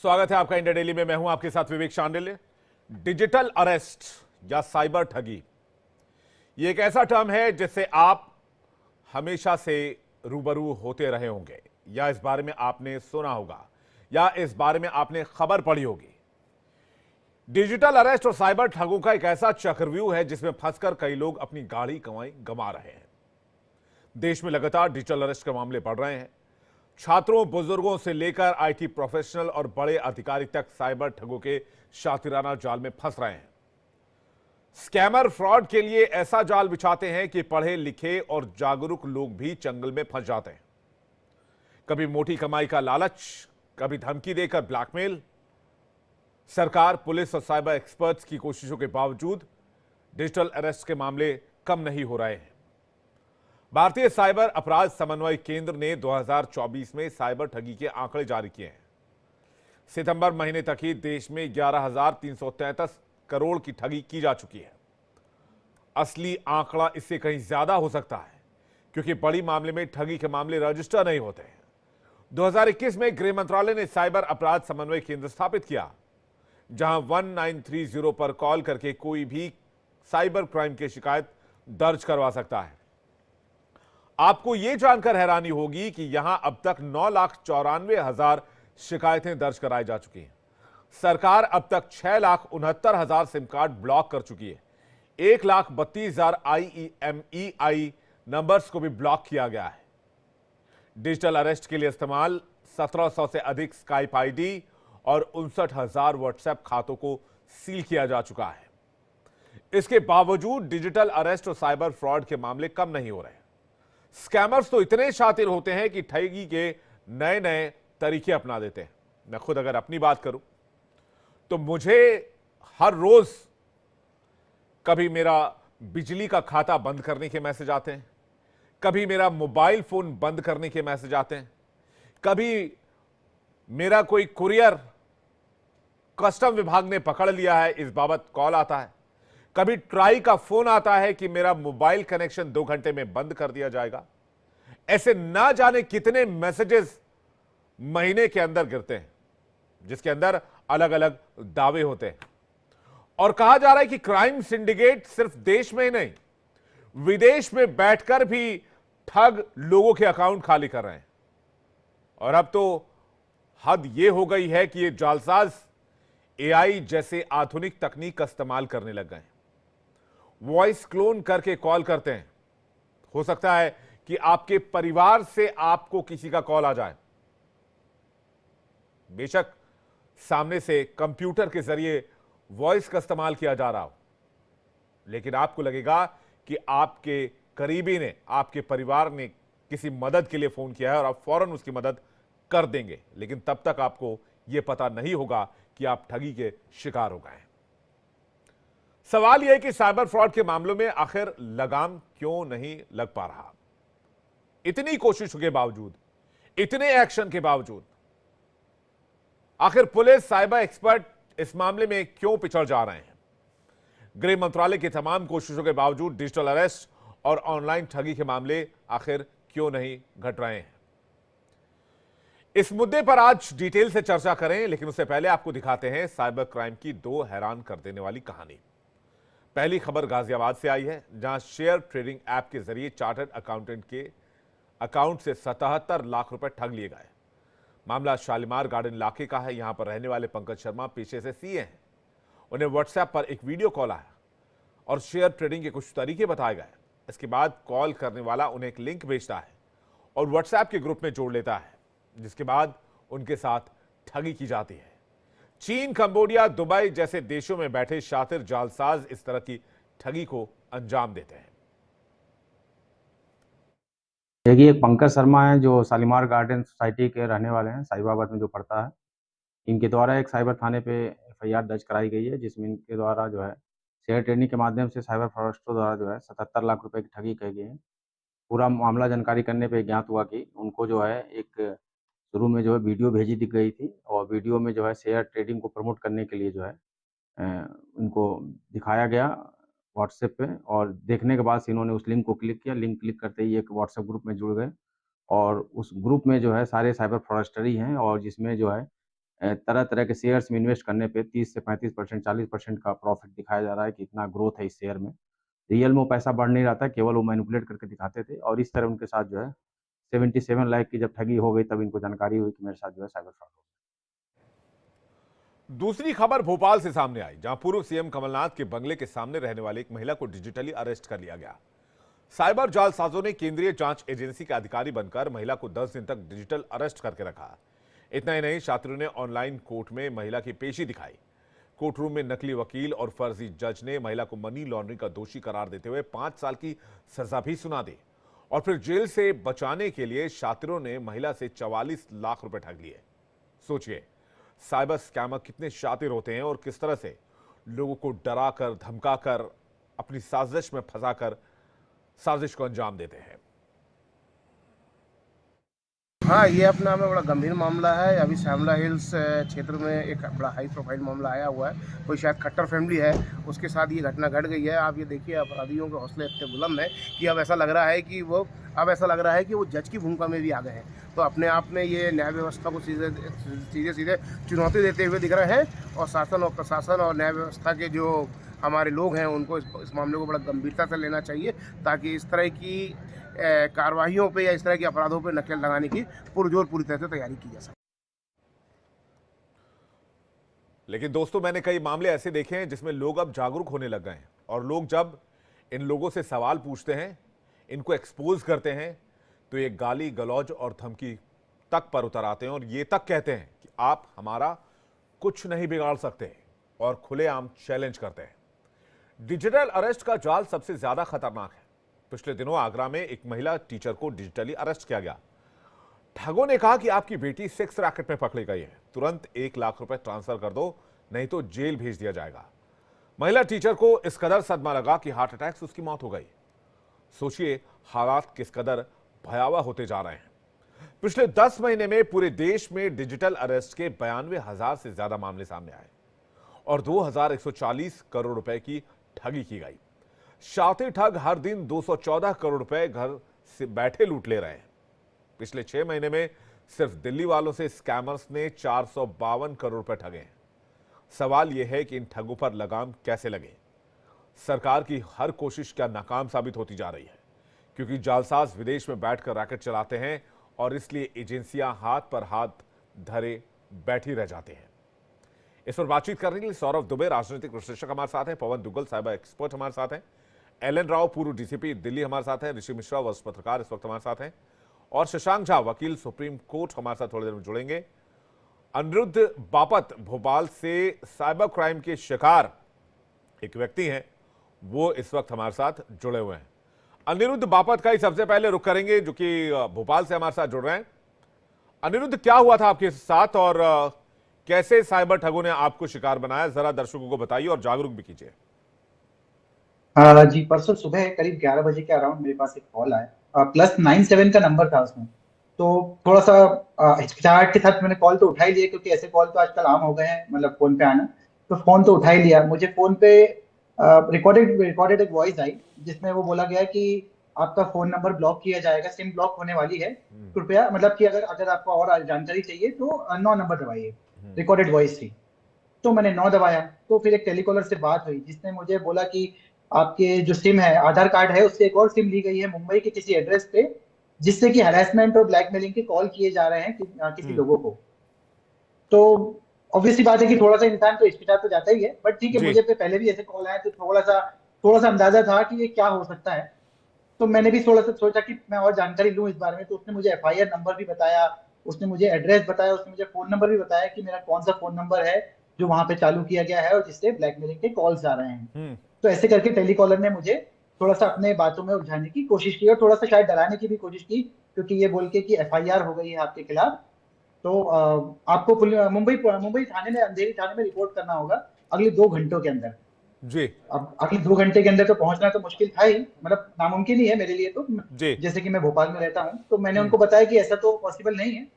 स्वागत है आपका इंडिया डेली में। मैं हूं आपके साथ विवेक शांडिल्य। डिजिटल अरेस्ट या साइबर ठगी, ये एक ऐसा टर्म है जिससे आप हमेशा से रूबरू होते रहे होंगे, या इस बारे में आपने सुना होगा, या इस बारे में आपने खबर पढ़ी होगी। डिजिटल अरेस्ट और साइबर ठगों का एक ऐसा चक्रव्यूह है जिसमें फंसकर कई लोग अपनी गाढ़ी कमाई गंवा रहे हैं। देश में लगातार डिजिटल अरेस्ट के मामले बढ़ रहे हैं। छात्रों, बुजुर्गों से लेकर आईटी प्रोफेशनल और बड़े अधिकारी तक साइबर ठगों के शातिराना जाल में फंस रहे हैं। स्कैमर फ्रॉड के लिए ऐसा जाल बिछाते हैं कि पढ़े लिखे और जागरूक लोग भी चंगल में फंस जाते हैं। कभी मोटी कमाई का लालच, कभी धमकी देकर ब्लैकमेल। सरकार, पुलिस और साइबर एक्सपर्ट्स की कोशिशों के बावजूद डिजिटल अरेस्ट के मामले कम नहीं हो रहे हैं। भारतीय साइबर अपराध समन्वय केंद्र ने 2024 में साइबर ठगी के आंकड़े जारी किए हैं। सितंबर महीने तक ही देश में 11,333 करोड़ की ठगी की जा चुकी है। असली आंकड़ा इससे कहीं ज्यादा हो सकता है, क्योंकि बड़ी मामले में ठगी के मामले रजिस्टर नहीं होते हैं। 2021 में गृह मंत्रालय ने साइबर अपराध समन्वय केंद्र स्थापित किया, जहां 1930 पर कॉल करके कोई भी साइबर क्राइम की शिकायत दर्ज करवा सकता है। आपको यह जानकर हैरानी होगी कि यहां अब तक 9,94,000 शिकायतें दर्ज कराई जा चुकी हैं। सरकार अब तक 6,69,000 सिम कार्ड ब्लॉक कर चुकी है। 1,32,000 IMEI नंबर्स को भी ब्लॉक किया गया है। डिजिटल अरेस्ट के लिए इस्तेमाल 1,700 से अधिक स्काइप आईडी और 59,000 व्हाट्सएप खातों को सील किया जा चुका है। इसके बावजूद डिजिटल अरेस्ट और साइबर फ्रॉड के मामले कम नहीं हो रहे। स्कैमर्स तो इतने शातिर होते हैं कि ठगी के नए नए तरीके अपना देते हैं। मैं खुद अगर अपनी बात करूं तो मुझे हर रोज कभी मेरा बिजली का खाता बंद करने के मैसेज आते हैं, कभी मेरा मोबाइल फोन बंद करने के मैसेज आते हैं, कभी मेरा कोई कुरियर कस्टम विभाग ने पकड़ लिया है इस बाबत कॉल आता है, कभी ट्राई का फोन आता है कि मेरा मोबाइल कनेक्शन 2 घंटे में बंद कर दिया जाएगा। ऐसे ना जाने कितने मैसेजेस महीने के अंदर गिरते हैं, जिसके अंदर अलग अलग दावे होते हैं। और कहा जा रहा है कि क्राइम सिंडिकेट सिर्फ देश में ही नहीं, विदेश में बैठकर भी ठग लोगों के अकाउंट खाली कर रहे हैं। और अब तो हद यह हो गई है कि ये जालसाज AI जैसे आधुनिक तकनीक का इस्तेमाल करने लग गए हैं। वॉइस क्लोन करके कॉल करते हैं। हो सकता है कि आपके परिवार से आपको किसी का कॉल आ जाए। बेशक सामने से कंप्यूटर के जरिए वॉइस का इस्तेमाल किया जा रहा हो, लेकिन आपको लगेगा कि आपके करीबी ने, आपके परिवार ने किसी मदद के लिए फोन किया है और आप फौरन उसकी मदद कर देंगे। लेकिन तब तक आपको यह पता नहीं होगा कि आप ठगी के शिकार हो गए। सवाल यह है कि साइबर फ्रॉड के मामलों में आखिर लगाम क्यों नहीं लग पा रहा? इतनी कोशिशों के बावजूद, इतने एक्शन के बावजूद आखिर पुलिस, साइबर एक्सपर्ट इस मामले में क्यों पिछड़ जा रहे हैं? गृह मंत्रालय की तमाम कोशिशों के बावजूद डिजिटल अरेस्ट और ऑनलाइन ठगी के मामले आखिर क्यों नहीं घट रहे हैं? इस मुद्दे पर आज डिटेल से चर्चा करें, लेकिन उससे पहले आपको दिखाते हैं साइबर क्राइम की 2 हैरान कर देने वाली कहानी। पहली खबर गाजियाबाद से आई है, जहां शेयर ट्रेडिंग ऐप के जरिए चार्टर्ड अकाउंटेंट के अकाउंट से 77 लाख रुपए ठग लिए गए। मामला शालीमार गार्डन इलाके का है। यहां पर रहने वाले पंकज शर्मा पेशे से सीए हैं। उन्हें व्हाट्सएप पर एक वीडियो कॉल आया और शेयर ट्रेडिंग के कुछ तरीके बताए गए। इसके बाद कॉल करने वाला उन्हें एक लिंक भेजता है और व्हाट्सएप के ग्रुप में जोड़ लेता है, जिसके बाद उनके साथ ठगी की जाती है। चीन, कंबोडिया, दुबई जैसे देशों में बैठे शातिर जालसाज इस तरह की ठगी को अंजाम देते हैं। देखिए, एक पंकज शर्मा है जो शालीमार गार्डन सोसाइटी के रहने वाले हैं, साहिबाबाद में जो पड़ता है। इनके द्वारा एक साइबर थाने पे एफआईआर दर्ज कराई गई है, जिसमें इनके द्वारा जो है शेयर ट्रेडिंग के माध्यम से साइबर फ्रॉडस्टरों द्वारा जो है 77 लाख रुपए की ठगी की गई है। पूरा मामला जानकारी करने पे ज्ञात हुआ कि उनको जो है एक शुरू में जो है वीडियो भेजी दी गई थी और वीडियो में जो है शेयर ट्रेडिंग को प्रमोट करने के लिए जो है उनको दिखाया गया व्हाट्सएप पे, और देखने के बाद से इन्होंने उस लिंक को क्लिक किया। लिंक क्लिक करते ही एक व्हाट्सएप ग्रुप में जुड़ गए और उस ग्रुप में जो है सारे साइबर फ्रॉडस्टर ही हैं, और जिसमें जो है तरह तरह के शेयर्स में इन्वेस्ट करने पे 30 से 35%, 40% का प्रॉफिट दिखाया जा रहा है कि इतना ग्रोथ है इस शेयर में। रियल में वो पैसा बढ़ नहीं रहा था, केवल वो मैनिपुलेट करके दिखाते थे और इस तरह उनके साथ जो है 77 लाख की जब ठगी हो गई तब इनको जानकारी हुई कि मेरे साथ जो है साइबर फ्रॉड हो दूसरी खबर भोपाल से सामने आई, जहां पूर्व सीएम कमलनाथ के बंगले के सामने रहने वाली एक महिला को डिजिटली अरेस्ट कर लिया गया। साइबर जालसाजों ने केंद्रीय जांच एजेंसी के अधिकारी बनकर महिला को 10 दिन तक डिजिटल अरेस्ट करके रखा। इतना ही नहीं, छात्रों ने ऑनलाइन कोर्ट में महिला की पेशी दिखाई। कोर्ट रूम में नकली वकील और फर्जी जज ने महिला को मनी लॉन्ड्रिंग का दोषी करार देते हुए 5 साल की सजा भी सुना दी और फिर जेल से बचाने के लिए छात्रों ने महिला से 44 लाख रुपए ठग लिए। सोचिए, साइबर स्कैमर कितने शातिर होते हैं और किस तरह से लोगों को डराकर धमकाकर अपनी साजिश में फंसाकर साजिश को अंजाम देते हैं। हाँ, ये अपना में बड़ा गंभीर मामला है। अभी श्यामला हिल्स क्षेत्र में एक बड़ा हाई प्रोफाइल मामला आया हुआ है। कोई शायद खट्टर फैमिली है, उसके साथ ये घटना घट गई है। आप ये देखिए, अपराधियों के हौसले इतने बुलंद हैं कि अब ऐसा लग रहा है कि वो जज की भूमिका में भी आ गए हैं। तो अपने आप में ये न्याय व्यवस्था को सीधे चुनौती देते हुए दिख रहे हैं और शासन और प्रशासन और न्याय व्यवस्था के जो हमारे लोग हैं उनको इस मामले को बड़ा गंभीरता से लेना चाहिए, ताकि इस तरह की कार्रवाइयों पे या इस तरह के अपराधों पे नकेल लगाने की पुरजोर पूरी तरह से तैयारी की जा सके। लेकिन दोस्तों, मैंने कई मामले ऐसे देखे हैं जिसमें लोग अब जागरूक होने लग गए हैं और लोग जब इन लोगों से सवाल पूछते हैं, इनको एक्सपोज करते हैं, तो ये गाली गलौज और धमकी तक पर उतर आते हैं और ये तक कहते हैं कि आप हमारा कुछ नहीं बिगाड़ सकते और खुलेआम चैलेंज करते हैं। डिजिटल अरेस्ट का जाल सबसे ज्यादा खतरनाक है। पिछले दिनों आगरा में एक महिला टीचर को डिजिटली अरेस्ट किया गया। ठगों ने कहा कि आपकी बेटी सेक्स रैकेट में पकड़ी गई है, तुरंत 1 लाख रुपए ट्रांसफर कर दो, नहीं तो जेल भेज दिया जाएगा। महिला टीचर को इस कदर सदमा लगा कि हार्ट अटैक से उसकी मौत हो गई। सोचिए, हालात किस कदर भयावह होते जा रहे हैं। पिछले 10 महीने में पूरे देश में डिजिटल अरेस्ट के 92,000 से ज्यादा मामले सामने आए और 2,140 करोड़ रुपए की ठगी की गई। शातिर ठग हर दिन 214 करोड़ रुपए घर से बैठे लूट ले रहे हैं। पिछले 6 महीने में सिर्फ दिल्ली वालों से स्कैमर्स ने 452 करोड़ रुपए ठगे हैं। सवाल यह है कि इन ठगों पर लगाम कैसे लगे। सरकार की हर कोशिश क्या नाकाम साबित होती जा रही है, क्योंकि जालसाज विदेश में बैठकर रैकेट चलाते हैं और इसलिए एजेंसियां हाथ पर हाथ धरे बैठी रह जाते हैं। इस पर बातचीत करने के लिए सौरभ दुबे, राजनीतिक विश्लेषक, हमारे साथ हैं। पवन दुग्गल, साइबर एक्सपर्ट, हमारे साथ हैं। एलन राव, पूर्व डीसीपी दिल्ली, हमारे साथ हैं। ऋषि मिश्रा, वरिष्ठ पत्रकार, इस वक्त हमारे साथ हैं। और शशांक झा, वकील, सुप्रीम कोर्ट, हमारे साथ थोड़ी देर में जुड़ेंगे। अनिरुद्ध बापत, भोपाल से साइबर क्राइम के शिकार एक व्यक्ति हैं, वो इस वक्त हमारे साथ जुड़े हुए हैं। अनिरुद्ध बापत का ही सबसे पहले रुख करेंगे, जो कि भोपाल से हमारे साथ जुड़ रहे हैं। अनिरुद्ध, क्या हुआ था आपके साथ और कैसे साइबर ठगों ने आपको शिकार बनाया, जरा दर्शकों को बताइए और जागरूक भी कीजिए। जी, परसों सुबह करीब 11 बजे के अराउंड मेरे पास एक कॉल आया। +97 का नंबर था उसमें, तो थोड़ा सा हिचकिचाहट के साथ मैंने कॉल तो उठा ही लिया, क्योंकि ऐसे कॉल तो आजकल आम हो गए हैं, मतलब फोन पे आना। तो फोन तो उठा ही लिया। मुझे फोन पे रिकॉर्डेड एक वॉइस आई, जिसमें वो बोला गया कि आपका फोन नंबर ब्लॉक किया जाएगा, सिम ब्लॉक होने वाली है, कृपया, मतलब कि अगर आपको और जानकारी चाहिए तो 9 नंबर दबाइए। रिकॉर्डेड वॉइस थी। तो मैंने 9 दबाया, तो फिर एक टेलीकॉलर से बात हुई, जिसने मुझे बोला कि आपके जो सिम है, आधार कार्ड है, उससे एक और सिम ली गई है मुंबई के किसी एड्रेस पे, जिससे कि हैरेसमेंट और ब्लैकमेलिंग के कॉल किए जा रहे हैं किसी लोगों को। तो ऑब्वियसली बात है कि थोड़ा सा इंसान तो हिचकिचा तो जाता ही है, बट ठीक है, मुझे पे पहले भी ऐसे कॉल आए तो थोड़ा सा अंदाजा था कि ये क्या हो सकता है। तो मैंने भी थोड़ा सा सोचा कि मैं और जानकारी लूं इस बारे में। तो उसने मुझे FIR नंबर भी बताया, उसने मुझे एड्रेस बताया, उसने मुझे फोन नंबर भी बताया कि मेरा कौन सा फोन नंबर है जो वहां पे चालू किया गया है और जिससे ब्लैकमेलिंग के कॉल्स आ रहे हैं। तो ऐसे करके टेलीकॉलर ने मुझे थोड़ा सा अपने बातों में उलझाने की कोशिश की और थोड़ा सा शायद डराने की भी कोशिश की, क्योंकि ये बोल के कि FIR हो गई है आपके खिलाफ, तो आपको मुंबई थाने में, अंधेरी थाने में रिपोर्ट करना होगा अगले 2 घंटों के अंदर जी। अब अगले 2 घंटे के अंदर तो पहुंचना तो मुश्किल था ही, मतलब नामुमकिन ही है मेरे लिए तो जी। जैसे कि मैं भोपाल में रहता हूँ। तो मैंने उनको बताया कि ऐसा तो पॉसिबल नहीं है,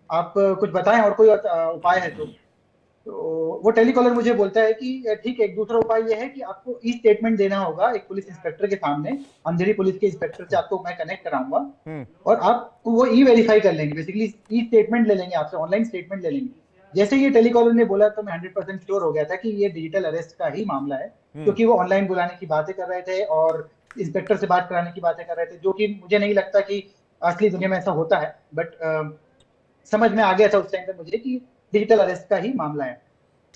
आप कुछ बताएं और कोई उपाय है तो वो टेलीकॉलर मुझे बोलता है कि ठीक है, एक दूसरा उपाय ये है कि आपको ई स्टेटमेंट देना होगा एक पुलिस इंस्पेक्टर के सामने, अंधेरी पुलिस के इंस्पेक्टर से आपको मैं कनेक्ट कराऊंगा और आप वो ई वेरीफाई कर लेंगे, बेसिकली ई स्टेटमेंट ले लेंगे आपसे, ऑनलाइन स्टेटमेंट ले लेंगे। जैसे ये टेलीकॉलर ने बोला तो मैं 100% श्योर हो गया था कि ये डिजिटल अरेस्ट का ही मामला है, क्योंकि वो ऑनलाइन बुलाने की बातें कर रहे थे और इंस्पेक्टर से बात कराने की बातें कर रहे थे, जो कि मुझे नहीं लगता कि असली दुनिया में ऐसा होता है। बट समझ में आ गया था उस टाइम पे मुझे कि डिजिटल अरेस्ट का ही मामला है।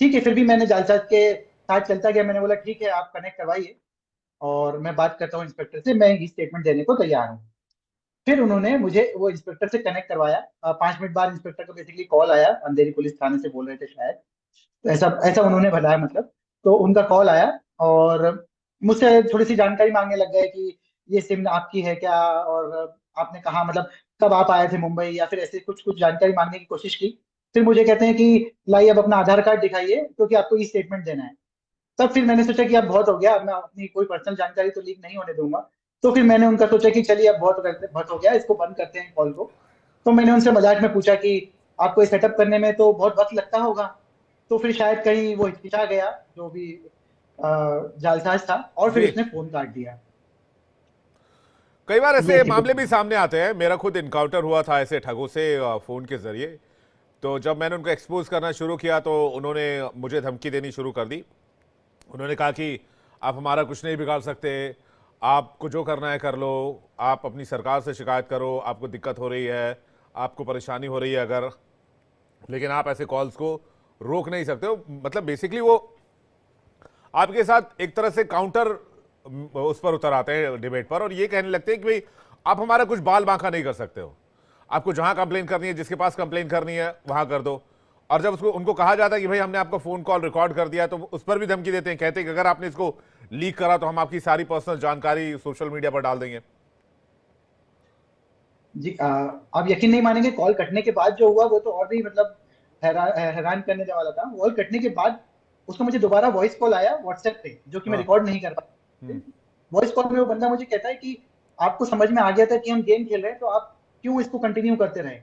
ठीक है, फिर भी मैंने जालसाज के साथ चलता गया। मैंने बोला ठीक है, आप कनेक्ट करवाइए और मैं बात करता हूँ इंस्पेक्टर से, मैं ही स्टेटमेंट देने को तैयार हूँ। फिर उन्होंने मुझे वो इंस्पेक्टर से कनेक्ट करवाया। 5 मिनट बाद इंस्पेक्टर का बेसिकली कॉल आया, अंधेरी पुलिस थाने से बोल रहे थे शायद, तो ऐसा ऐसा उन्होंने बताया मतलब। तो उनका कॉल आया और मुझसे थोड़ी सी जानकारी मांगने लग गए कि ये सिम आपकी है क्या, और आपने कहा मतलब कब आप आए थे मुंबई, या फिर ऐसे कुछ कुछ जानकारी मांगने की कोशिश की। फिर मुझे कहते हैं कि लाइए अब अपना आधार कार्ड दिखाइए, क्योंकि आपको ई स्टेटमेंट देना है। तब फिर मैंने सोचा कि अब बहुत हो गया, अब मैं अपनी कोई पर्सनल जानकारी तो लीक नहीं होने दूंगा। तो फिर मैंने उनका सोचा कि चलिए अब बहुत हो गया, इसको बंद करते हैं कॉल को। तो मैंने उनसे मजाक में पूछा कि आपको ये सेटअप करने में तो बहुत वक्त लगता होगा। तो फिर शायद कहीं वो हिचकिचा गया जो भी जालसाज था, और फिर जी। उसने फोन काट दिया। कई बार ये ऐसे थी मामले कुछ। भी सामने आते हैं। मेरा खुद इनकाउंटर हुआ था ऐसे ठगों से फोन के जरिए। तो जब मैंने उनको एक्सपोज करना शुरू किया तो उन्होंने मुझे धमकी देनी शुरू कर दी। उन्होंने कहा कि आप हमारा कुछ नहीं बिगाड़ सकते, आपको जो करना है कर लो, आप अपनी सरकार से शिकायत करो, आपको दिक्कत हो रही है, आपको परेशानी हो रही है अगर, लेकिन आप ऐसे कॉल्स को रोक नहीं सकते हो। मतलब बेसिकली वो आपके साथ एक तरह से काउंटर उस पर उतर आते हैं डिबेट पर, और ये कहने लगते हैं कि भाई आप हमारा कुछ बाल बांका नहीं कर सकते हो, आपको जहां कंप्लेन करनी है, जिसके पास कंप्लेन करनी है वहां कर दो। और जब उसको उनको कहा जाता है कि भाई हमने आपका फोन कॉल रिकॉर्ड कर दिया, तो उस पर भी धमकी देते हैं, कहते हैं कि अगर आपने इसको लीक करा तो हम आपकी सारी पर्सनल जानकारी सोशल मीडिया पर डाल देंगे। जी आप यकीन नहीं मानेंगे, कॉल कटने के बाद जो हुआ वो तो और भी मतलब हैरान करने वाला था। कॉल कटने के बाद उसको मुझे दोबारा वॉइस कॉल आया व्हाट्सएप पे, जो कि मैं हाँ। रिकॉर्ड नहीं कर पाया। वॉइस कॉल में वो बंदा मुझे कहता है कि आपको समझ में आ गया था कि हम गेम खेल रहे हैं, तो आप क्यों इसको कंटिन्यू करते रहे।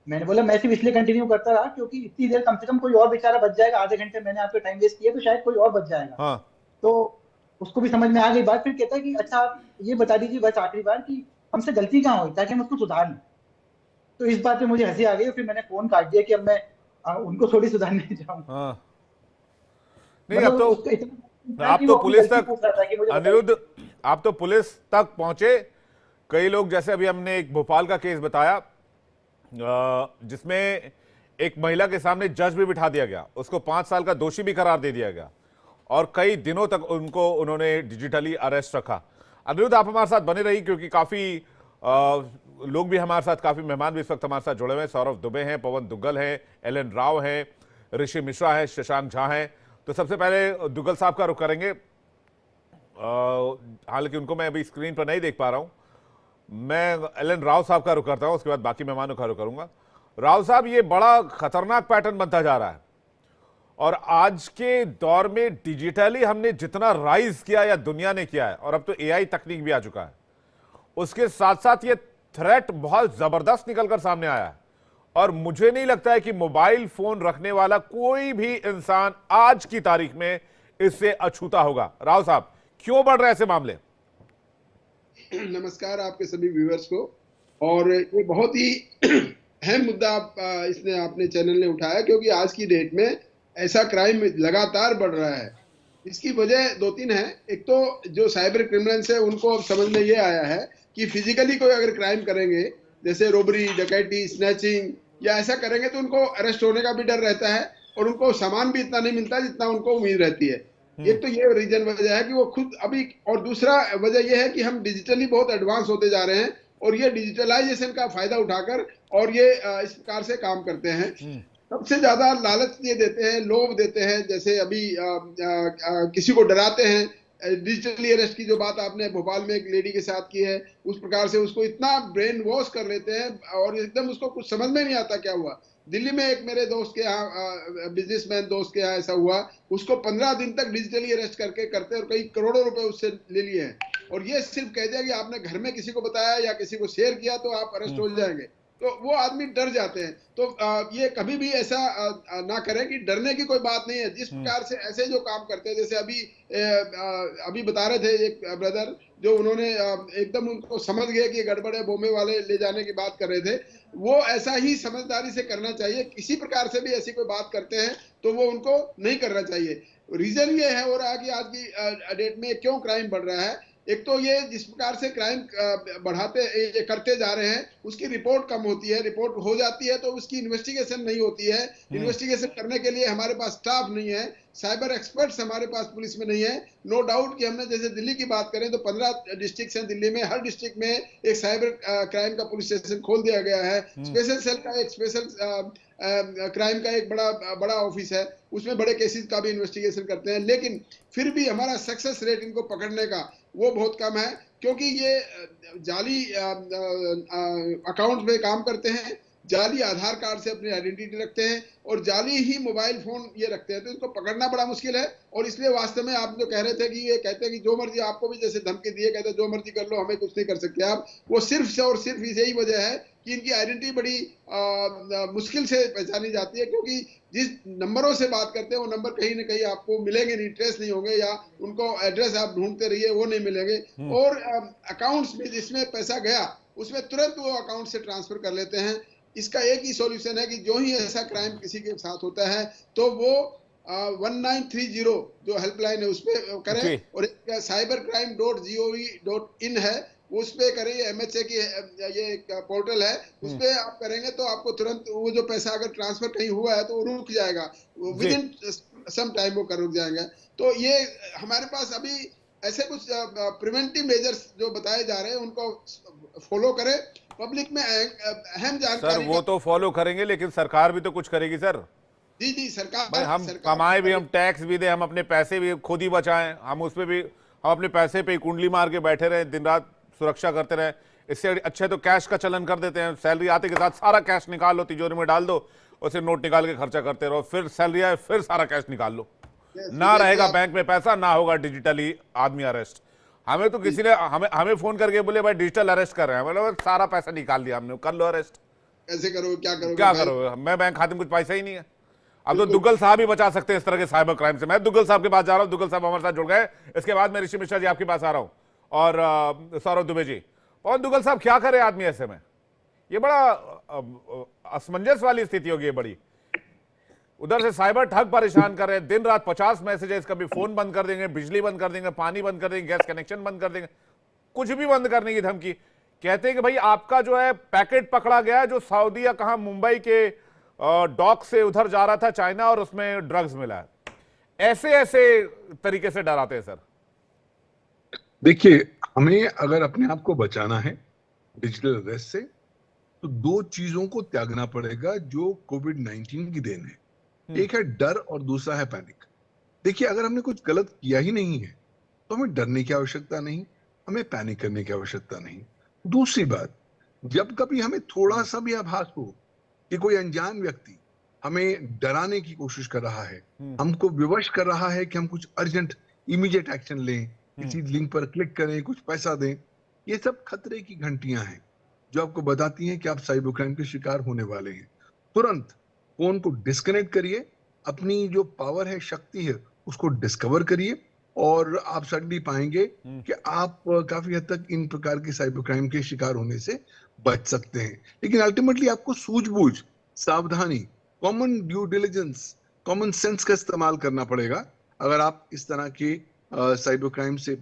मैंने बोला मैं सिर्फ इसलिए कंटिन्यू करता रहा क्योंकि इतनी देर कम से कम कोई और बेचारा बच जाएगा, आधे घंटे मैंने आपका टाइम वेस्ट किया तो शायद कोई और बच जाएगा। हाँ। तो उसको भी समझ में आ गई बात। फिर कहता है कि अच्छा आप ये बता दीजिए बस आखिरी बार कि हमसे गलती कहाँ हुई, ताकि हम उसको सुधार लें। तो इस बात पे मुझे हंसी आ गई, फिर मैंने फोन काट दिया कि अब मैं उनको थोड़ी सुधारने जाऊँ। हाँ। नहीं, अब मतलब तो उसको इतना था आप कि तो वो अपनी पुलिस गलती तक, पूछ रहा था कि मुझे बताइए। अनिरुद्ध, आप तो पुलिस तक पहुंचे। कई लोग, जैसे अभी हमने एक भोपाल का केस बताया जिसमें एक महिला के सामने जज भी बिठा दिया गया, उसको 5 साल का दोषी भी करार दे दिया गया, और कई दिनों तक उन्होंने डिजिटली अरेस्ट रखा। अनिरुद्ध, आप हमारे साथ बने रही, क्योंकि काफी लोग भी हमारे साथ, काफी मेहमान भी इस वक्त हमारे साथ जुड़े हुए हैं। सौरभ दुबे हैं, पवन दुग्गल हैं, एलन राव हैं, ऋषि मिश्रा है, शशांक झा हैं। तो सबसे पहले दुग्गल साहब का रुख करेंगे। हालांकि उनको मैं अभी स्क्रीन पर नहीं देख पा रहा हूं। मैं एलन राव साहब का रुख करता हूं, उसके बाद बाकी मेहमानों का रुख करूंगा। राव साहब, ये बड़ा खतरनाक पैटर्न बनता जा रहा है, और आज के दौर में डिजिटली हमने जितना राइज किया या दुनिया ने किया है, और अब तो एआई तकनीक भी आ चुका है, उसके साथ साथ ये थ्रेट बहुत जबरदस्त निकलकर सामने आया है। और मुझे नहीं लगता है कि मोबाइल फोन रखने वाला कोई भी इंसान आज की तारीख में इससे अछूता होगा। राव साहब, क्यों बढ़ रहे ऐसे मामले? नमस्कार आपके सभी व्यूअर्स को। और ये बहुत ही अहम मुद्दा इसने आपने चैनल ने उठाया, क्योंकि आज की डेट में ऐसा क्राइम लगातार बढ़ रहा है। इसकी वजह 2-3 है। एक तो जो साइबर क्रिमिनल्स है उनको अब समझ में ये आया है कि फिजिकली कोई अगर क्राइम करेंगे, जैसे रोबरी, डकैती, स्नैचिंग या ऐसा करेंगे, तो उनको अरेस्ट होने का भी डर रहता है, और उनको सामान भी इतना नहीं मिलता जितना उनको उम्मीद रहती है। एक तो ये रीजन वजह है कि वो खुद अभी, और दूसरा वजह ये है कि हम डिजिटली बहुत एडवांस होते जा रहे हैं, और ये डिजिटलाइजेशन का फायदा उठाकर और ये इस प्रकार से काम करते हैं। सबसे ज्यादा लालच ये देते हैं, लोभ देते हैं। जैसे अभी किसी को डराते हैं, डिजिटली अरेस्ट की जो बात आपने भोपाल में एक लेडी के साथ की है, उस प्रकार से उसको इतना ब्रेन वॉश कर लेते हैं, और एकदम उसको कुछ समझ में नहीं आता क्या हुआ। दिल्ली में एक मेरे दोस्त के यहाँ, बिजनेसमैन दोस्त के यहाँ ऐसा हुआ, उसको 15 दिन तक डिजिटली अरेस्ट करते और कई करोड़ों रुपए उससे ले लिए हैं। और ये सिर्फ कह दिया कि आपने घर में किसी को बताया या किसी को शेयर किया तो आप अरेस्ट हो जाएंगे, तो वो आदमी डर जाते हैं। तो ये कभी भी ऐसा ना करें, कि डरने की कोई बात नहीं है। जिस प्रकार से ऐसे जो काम करते हैं, जैसे अभी बता रहे थे एक ब्रदर, जो उन्होंने एकदम उनको समझ गए कि गड़बड़ है, बॉम्बे वाले ले जाने की बात कर रहे थे, वो ऐसा ही समझदारी से करना चाहिए। किसी प्रकार से भी ऐसी कोई बात करते हैं तो वो उनको नहीं करना चाहिए। रीजन ये है हो रहा है कि आज की डेट में क्यों क्राइम बढ़ रहा है। एक तो ये जिस प्रकार से क्राइम करते जा रहे हैं, उसकी रिपोर्ट कम होती है, रिपोर्ट हो जाती है तो उसकी इन्वेस्टिगेशन नहीं होती है। इन्वेस्टिगेशन करने के लिए हमारे पास स्टाफ नहीं है, साइबर एक्सपर्ट्स हमारे पास पुलिस में नहीं है। नो डाउट कि हमने जैसे दिल्ली की बात करें तो 15 डिस्ट्रिक्ट हैं दिल्ली में, हर डिस्ट्रिक्ट में एक साइबर क्राइम का पुलिस स्टेशन खोल दिया गया है। स्पेशल सेल का एक स्पेशल क्राइम का एक बड़ा ऑफिस है, उसमें बड़े केसेस का भी इन्वेस्टिगेशन करते हैं। लेकिन फिर भी हमारा सक्सेस रेट इनको पकड़ने का वो बहुत कम है, क्योंकि ये जाली अकाउंट में काम करते हैं, जाली आधार कार्ड से अपनी आइडेंटिटी रखते हैं और जाली ही मोबाइल फोन ये रखते हैं, तो इनको पकड़ना बड़ा मुश्किल है। और इसलिए वास्तव में आप जो कह रहे थे कि ये कहते हैं कि जो मर्जी, आपको भी जैसे धमकी दिए, कहते हैं जो मर्जी कर लो, हमें कुछ नहीं कर सकते आप, वो सिर्फ से और सिर्फ यही वजह है कि इनकी आइडेंटिटी बड़ी मुश्किल से पहचानी जाती है, क्योंकि जिस नंबरों से बात करते हैं वो नंबर कहीं ना कहीं आपको मिलेंगे नहीं, ट्रेस नहीं होंगे, या उनको एड्रेस आप ढूंढते रहिए वो नहीं मिलेंगे। और अकाउंट्स में जिसमें पैसा गया उसमें तुरंत वो अकाउंट से ट्रांसफर कर लेते हैं। इसका एक ही सॉल्यूशन है कि जो ही ऐसा क्राइम किसी के साथ होता है तो वो 1930 जो हेल्पलाइन है उस पर करें, और cybercrime.gov.in है उस पे करें, MHA की ये एक पोर्टल है, उस पे आप करेंगे तो आपको तुरंत वो जो पैसा अगर ट्रांसफर कहीं हुआ है तो वो रुक जाएगा, विद इन सम टाइम वो रुक जाएंगे। तो ये हमारे पास अभी ऐसे कुछ प्रिवेंटिव मेजर्स जो बताए जा रहे हैं उनको फॉलो करें। पब्लिक में अहम जानकारी, सर वो तो फॉलो करेंगे लेकिन सरकार भी तो कुछ करेगी सर। जी सरकार, हम कमाए भी, हम टैक्स भी दें, हम अपने पैसे भी खुद ही बचाएं, हम उस पे भी हम अपने पैसे पे कुंडली मार के बैठे रहे, दिन रात सुरक्षा करते रहे। इससे अच्छे तो कैश का चलन कर देते हैं, सैलरी आते के साथ सारा कैश निकाल लो, तिजोरी में डाल दो और फिर नोट निकाल के खर्चा करते रहो, फिर सैलरी आए फिर सारा कैश निकाल लो, ना रहेगा बैंक में पैसा, ना होगा डिजिटली आदमी अरेस्ट। हमें तो किसी ने हमें फोन करके बोले भाई डिजिटल अरेस्ट कर रहे हैं, मतलब सारा पैसा निकाल दिया हमने, कर लो अरेस्ट। ऐसे करो, क्या करोगे, मैं बैंक खाते में कुछ पैसा ही नहीं है। अब तो दुग्गल साहब ही बचा सकते हैं इस तरह के साइबर क्राइम से। मैं दुग्गल साहब के पास जा रहा हूँ, दुग्गल साहब हमारे साथ जुड़ गए, इसके बाद मैं ऋषि मिश्रा जी आपके पास आ रहा हूँ और सौरभ दुबे जी। और दुग्गल साहब क्या करे आदमी ऐसे में, ये बड़ा असमंजस वाली स्थिति होगी बड़ी। उधर से साइबर ठग परेशान कर रहे हैं, दिन रात 50 मैसेजेस, कभी फोन बंद कर देंगे, बिजली बंद कर देंगे, पानी बंद कर देंगे, गैस कनेक्शन बंद कर देंगे, कुछ भी बंद करने की धमकी। कहते हैं कि भाई आपका जो है पैकेट पकड़ा गया जो सऊदी या कहां मुंबई के डॉक से उधर जा रहा था चाइना और उसमें ड्रग्स मिला है। ऐसे ऐसे तरीके से डराते हैं सर। देखिए, हमें अगर अपने आप को बचाना है डिजिटल अरेस्ट से तो दो चीजों को त्यागना पड़ेगा जो कोविड-19 की देन है। एक है डर और दूसरा है पैनिक। देखिए, अगर हमने कुछ गलत किया ही नहीं है तो हमें डरने की आवश्यकता नहीं, हमें पैनिक करने की आवश्यकता नहीं। दूसरी बात, जब कभी हमें थोड़ा सा भी आभास हो कि कोई अनजान व्यक्ति हमें डराने की कोशिश कर रहा है, हमको विवश कर रहा है कि हम कुछ अर्जेंट इमीडिएट एक्शन लें, किसी लिंक पर क्लिक करें, कुछ पैसा दें, ये सब खतरे की घंटियां हैं जो आपको बताती हैं कि आप साइबर क्राइम के शिकार होने वाले हैं। तुरंत फोन को डिस्कनेक्ट करिए, अपनी जो पावर है, शक्ति है, उसको डिस्कवर करिए और आप सडनली पाएंगे कि आप काफी हद तक इन प्रकार के साइबर क्राइम के शिकार होने से बच सकते हैं। लेकिन अल्टीमेटली आपको सूझबूझ, सावधानी, common due diligence, common sense का इस्तेमाल करना पड़ेगा अगर आप इस तरह के साइबर क्राइम से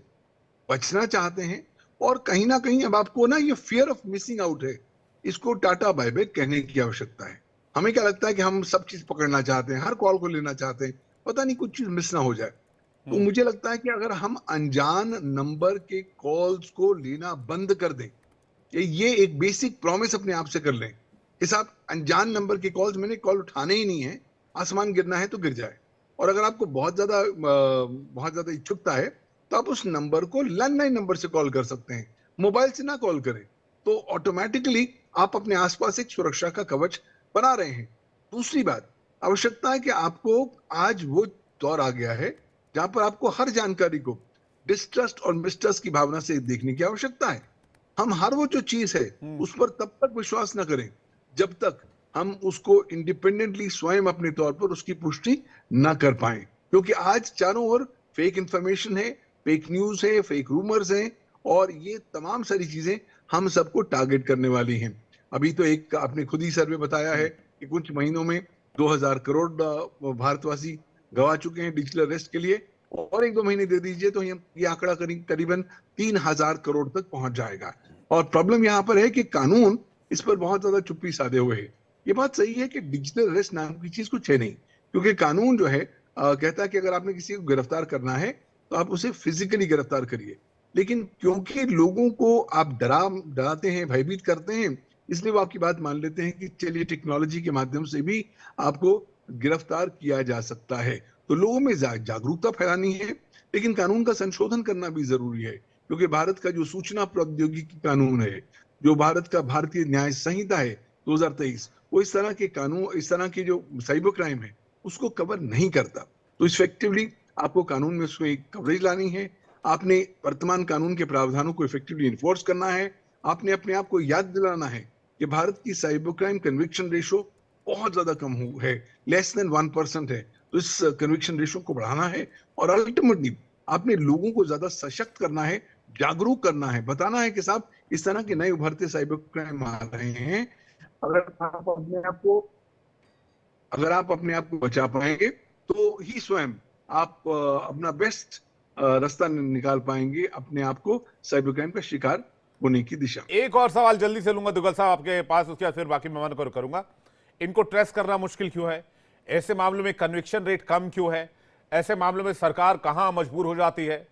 बचना चाहते हैं। और कहीं ना कहीं अब आपको ना ये फियर ऑफ मिसिंग आउट है, इसको टाटा बाय बाय कहने की आवश्यकता है। हमें क्या लगता है कि हम सब चीज पकड़ना चाहते हैं, हर कॉल को लेना चाहते हैं, पता नहीं कुछ चीज मिस ना हो जाए। तो मुझे लगता है कि अगर हम अनजान नंबर के कॉल्स को लेना बंद कर दें, ये एक बेसिक प्रॉमिस अपने आप से कर लें कि साहब अनजान नंबर के कॉल्स मैंने कॉल उठाने ही नहीं है, आसमान गिरना है तो गिर जाए। और अगर आपको बहुत ज्यादा इच्छुकता है तो आप उस नंबर को लैंडलाइन नंबर से कॉल कर सकते हैं, मोबाइल से ना कॉल करें, तो ऑटोमेटिकली आप अपने आसपास एक सुरक्षा का कवच बना रहे हैं। दूसरी बात, आवश्यकता है कि आपको आज वो दौर आ गया है जहां पर आपको हर जानकारी को डिस्ट्रस्ट और मिसट्रस्ट की भावना से देखने की आवश्यकता है। हम हर वो जो चीज है उस पर तब तक विश्वास न करें जब तक हम उसको इंडिपेंडेंटली स्वयं अपने तौर पर उसकी पुष्टि न कर पाए, क्योंकि आज चारों ओर फेक इंफॉर्मेशन है, फेक न्यूज है, फेक रूमर्स हैं और ये तमाम सारी चीजें हम सबको टारगेट करने वाली हैं। अभी तो एक आपने खुद ही सर्वे बताया है कि कुछ महीनों में 2000 करोड़ भारतवासी गवा चुके हैं डिजिटल अरेस्ट के लिए, और 1-2 महीने दे दीजिए तो ये आंकड़ा करीबन 3000 करोड़ तक पहुंच जाएगा। और प्रॉब्लम यहाँ पर है कि कानून इस पर बहुत ज्यादा चुप्पी साधे हुए है। ये बात सही है कि डिजिटल अरेस्ट नाम की चीज कुछ है नहीं, क्योंकि कानून जो है कहता है कि अगर आपने किसी को गिरफ्तार करना है तो आप उसे फिजिकली गिरफ्तार करिए, लेकिन क्योंकि लोगों को आप डराते हैं, भयभीत करते हैं, इसलिए वो आपकी बात मान लेते हैं कि चलिए टेक्नोलॉजी के माध्यम से भी आपको गिरफ्तार किया जा सकता है। तो लोगों में जागरूकता फैलानी है, लेकिन कानून का संशोधन करना भी जरूरी है, क्योंकि भारत का जो सूचना प्रौद्योगिकी कानून है, जो भारत का भारतीय न्याय संहिता है 2023, वो इस तरह के कानून, इस तरह के जो साइबर क्राइम है उसको कवर नहीं करता। तो इफेक्टिवली आपको कानून में उसको एक कवरेज लानी है, आपने वर्तमान कानून के प्रावधानों को इफेक्टिवली इन्फोर्स करना है, आपने अपने आप को याद दिलाना है कि भारत की साइबर क्राइम कन्विक्शन रेशो बहुत ज्यादा कम है, लेस देन 1% है। तो इस कन्विक्शन रेशो को बढ़ाना है, और अल्टीमेटली आपने लोगों को ज्यादा सशक्त करना है, जागरूक करना है, बताना है कि साहब इस तरह के नए उभरते साइबर क्राइम आ रहे हैं। अगर आप अपने आप को बचा पाएंगे तो ही स्वयं आप अपना बेस्ट रास्ता निकाल पाएंगे अपने आप को साइबर क्राइम का शिकार होने की दिशा। एक और सवाल जल्दी से लूंगा दुग्गल साहब आपके पास, उसके बाद फिर बाकी मेहमानों को करूंगा। इनको ट्रेस करना मुश्किल क्यों है? ऐसे मामलों में कन्विक्शन रेट कम क्यों है? ऐसे मामलों में सरकार कहां मजबूर हो जाती है?